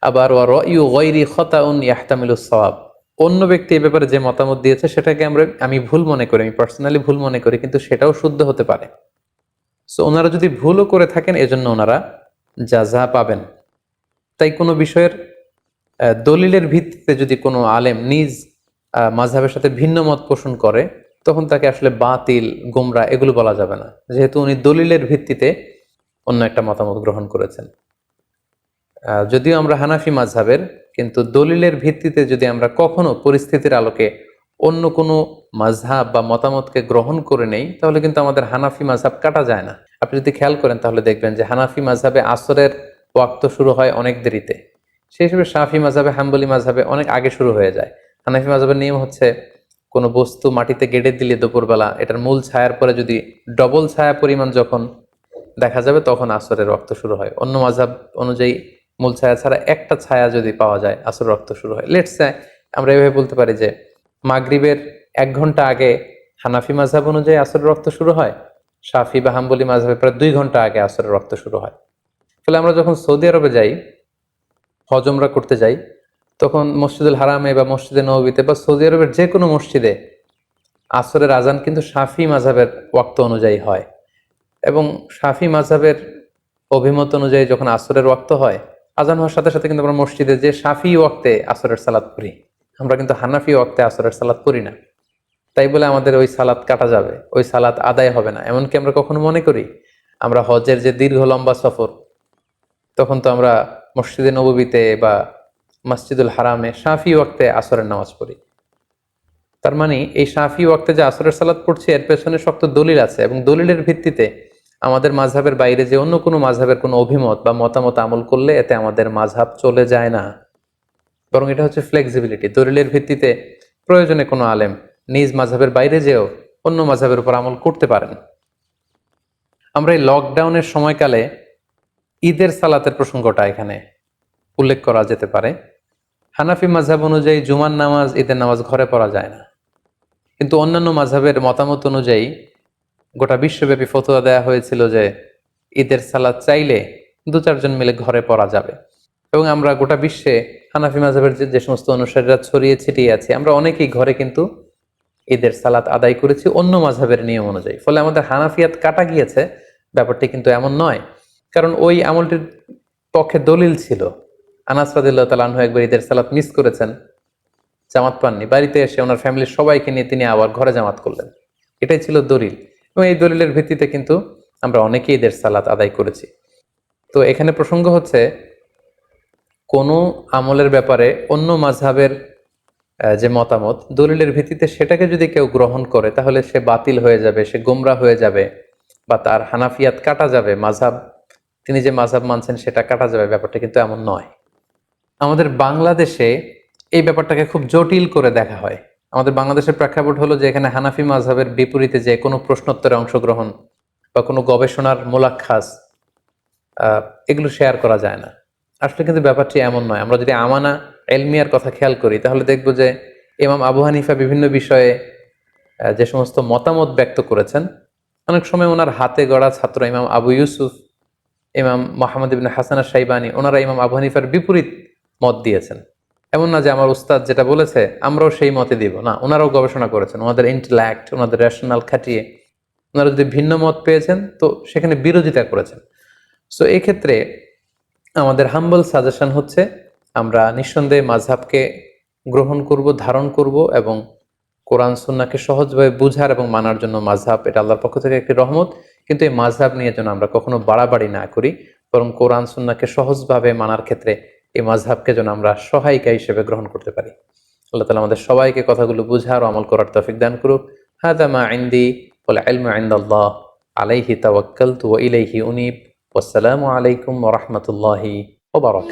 আবার ওয়া রয়ু গায়রি খাতাউন ইয়াহতামিলুস সওয়াব, অন্য ব্যক্তি এ ব্যাপারে যে মতামত দিয়েছে সেটাকে আমি ভুল মনে করি, আমি পার্সোনালি ভুল মনে করি, কিন্তু সেটাও শুদ্ধ হতে পারে। সো ওনারা যদি ভুলও করে থাকেন এজন্য ওনারা জাযা পাবেন। তাই কোনো বিষয়ের দলিলের ভিত্তিতে যদি কোনো আলেম নিজ মাযহাবের সাথে ভিন্ন মত পোষণ করে, তখন তাকে আসলে বাতিল, গোমরা এগুলো বলা যাবে না, যেহেতু উনি দলিলের ভিত্তিতে অন্য একটা মতামত গ্রহণ করেছেন। যদিও আমরা হানাফি মাযহাবের, কিন্তু দলিলের ভিত্তিতে যদি আমরা কখনো পরিস্থিতির আলোকে অন্য কোনো মাযহাব বা মতামতকে গ্রহণ করে নেই, তাহলে কিন্তু আমাদের হানাফি মাযহাব কাটা যায় না। আপনি যদি খেয়াল করেন তাহলে দেখবেন যে হানাফি মাযহাবে আসরের ওয়াক্ত শুরু হয় অনেক দেরিতে, সেই হিসেবে শাফি মাযহাবে, হাম্বলি মাযহাবে অনেক আগে শুরু হয়ে যায়। হানাফি মাযহাবের নিয়ম হচ্ছে কোনো বস্তু মাটিতে গেড়ে দিলে দুপুরবেলা এটার মূল ছায়ার পরে যদি ডবল ছায়া পরিমাণ যখন দেখা যাবে তখন আসরের রক্ত শুরু হয়। অন্য মাযহাব অনুযায়ী মূল ছায়া ছাড়া একটা ছায়া যদি পাওয়া যায় আসর রক্ত শুরু হয়। লেটস সে আমরা এভাবে বলতে পারি যে মাগরিবের 1 ঘন্টা আগে হানাফি মাযহাব অনুযায়ী আসরের রক্ত শুরু হয়, শাফি বা হাম্বলি মাযহাবে প্রায় 2 ঘন্টা আগে আসরের রক্ত শুরু হয়। ফলে আমরা যখন সৌদি আরবে যাই, হজ উমরা করতে যাই, তখন মসজিদুল হারামে বা মসজিদে নববীতে বা সৌদি আরবের যে কোনো মসজিদে আসরের আজান কিন্তু শাফি মাযহাবের ওয়াক্ত অনুযায়ী হয়। এবং শাফি মাযহাবের অভিমত অনুযায়ী যখন আসরের ওয়াক্ত হয়, আজান হওয়ার সাথে সাথে কিন্তু আমরা মসজিদে যে শাফি ওয়াক্তে আসরের সালাত পড়ি, আমরা কিন্তু হানাফি ওয়াক্তে আসরের সালাত পড়ি না। তাই বলে আমাদের ওই সালাত কাটা যাবে, ওই সালাত আদায় হবে না, এমনকি আমরা কখনো মনে করি আমরা হজের যে দীর্ঘ লম্বা সফর, তখন তো আমরা মসজিদে নববীতে বা মসজিদুল হারামে শাফি ওয়াক্তে আসরের নামাজ পড়ি। তার মানে এই শাফি ওয়াক্তে যে আসরের সালাত পড়ছি এর পেছনে শক্ত দলিল আছে, এবং দলিলের ভিত্তিতে আমাদের মাযহাবের বাইরে যে অন্য কোনো মাযহাবের কোনো অভিমত বা মতামত আমল করলে এতে আমাদের মাযহাব চলে যায় না, বরং এটা হচ্ছে ফ্লেক্সিবিলিটি। দলিলের ভিত্তিতে প্রয়োজনে কোনো আলেম নিজ মাযহাবের বাইরে যেও অন্য মাযহাবের উপর আমল করতে পারেন। আমরা এই লকডাউনের সময়কালে ঈদের সালাতের প্রসঙ্গটা এখানে উল্লেখ করা যেতে পারে। হানাফি মাযহাব অনুযায়ী জুমার নামাজ, ঈদের নামাজ ঘরে পড়া যায় না, কিন্তু অন্যান্য মাযহাবের মতামত অনুযায়ী গোটা বিশ্বব্যাপী ফতোয়া দেয়া হয়েছিল যে ঈদের সালাত চাইলে 2-4 জন মিলে ঘরে পড়া যাবে। এবং আমরা গোটা বিশ্বে হানাফি মাযহাবের যে সমস্ত অনুসারীরা ছড়িয়ে ছিটিয়ে আছে, আমরা অনেকেই ঘরে কিন্তু ঈদের সালাত আদায় করেছি অন্য মাযহাবের নিয়ম অনুযায়ী। ফলে আমাদের হানাফিয়াত কাটা গিয়েছে ব্যাপারটি কিন্তু এমন নয়, কারণ ওই আমলটির পক্ষে দলিল ছিল। আনাস রাদিয়াল্লাহু তাআলা আনহু একবার ঈদের সালাত মিস করেছেন, জামাত পাননি, বাড়িতে এসে ওনার ফ্যামিলির সবাইকে নিয়ে তিনি আবার ঘরে জামাত করলেন। এটাই ছিল দলিল, এবং এই দলিলের ভিত্তিতে কিন্তু আমরা অনেকেই ঈদের সালাত আদায় করেছি। তো এখানে প্রসঙ্গ হচ্ছে কোনো আমলের ব্যাপারে অন্য মাযহাবের যে মতামত দলিলের ভিত্তিতে সেটাকে যদি কেউ গ্রহণ করে তাহলে সে বাতিল হয়ে যাবে, সে গোমরা হয়ে যাবে, বা তার হানাফিয়াত কাটা যাবে, মাযহাব তিনি যে মাযহাব মানছেন সেটা কাটা যাবে, ব্যাপারটা কিন্তু এমন নয়। আমাদের বাংলাদেশে এই ব্যাপারটাকে খুব জটিল করে দেখা হয়। আমাদের বাংলাদেশের প্রেক্ষাপট হলো যে এখানে হানাফি মাযহাবের বিপরীতে যে কোনো প্রশ্নোত্তরে অংশগ্রহণ বা কোনো গবেষণার মোলাক্ষাস এগুলো শেয়ার করা যায় না। আসলে কিন্তু ব্যাপারটি এমন নয়। আমরা যদি আমানা এলমিয়ার কথা খেয়াল করি তাহলে দেখব যে ইমাম আবু হানিফা বিভিন্ন বিষয়ে যে সমস্ত মতামত ব্যক্ত করেছেন, অনেক সময় ওনার হাতে গড়া ছাত্র ইমাম আবু ইউসুফ, ইমাম মোহাম্মদ ইবনে হাসান আশ-শাইবানী, ওনারা ইমাম আবু হানিফার বিপরীত মত দিয়েছেন। এমন না যে আমার উস্তাদ যেটা বলেছে আমরাও সেই মতে দিব, না, ওনারাও গবেষণা করেছেন, ওনাদের ইন্টেলেক্ট, ওনাদের রেশনাল খাটিয়ে ওনারা যদি ভিন্ন মত পেয়েছেন তো সেখানে বিরোধিতা করেছেন। সো এই ক্ষেত্রে আমাদের হাম্বল সাজেশন হচ্ছে আমরা নিঃসন্দেহে মাযহাবকে গ্রহণ করব, ধারণ করব, এবং কোরআন সুন্নাহকে সহজভাবে বুঝার এবং মানার জন্য মাযহাব এটা আল্লাহর পক্ষ থেকে একটি রহমত। কিন্তু এই মাযহাব নিয়ে যেন আমরা কখনো বাড়াবাড়ি না করি, বরং কোরআন সুন্নাহকে সহজভাবে মানার ক্ষেত্রে এই মাযহাবকে যেন আমরা সহায়িকা হিসেবে গ্রহণ করতে পারি। আল্লাহ তাআলা আমাদের সবাইকে কথাগুলো বুঝার ও আমল করার তৌফিক দান করুক। হাদা মা ইনদি ওয়াল ইলমু ইনদাল্লাহ আলাইহি তাওয়াক্কালতু ওয়া ইলাইহি উনীব। ওয়াসসালামু আলাইকুম ওয়া রাহমাতুল্লাহি ওয়া বারাকাতুহু।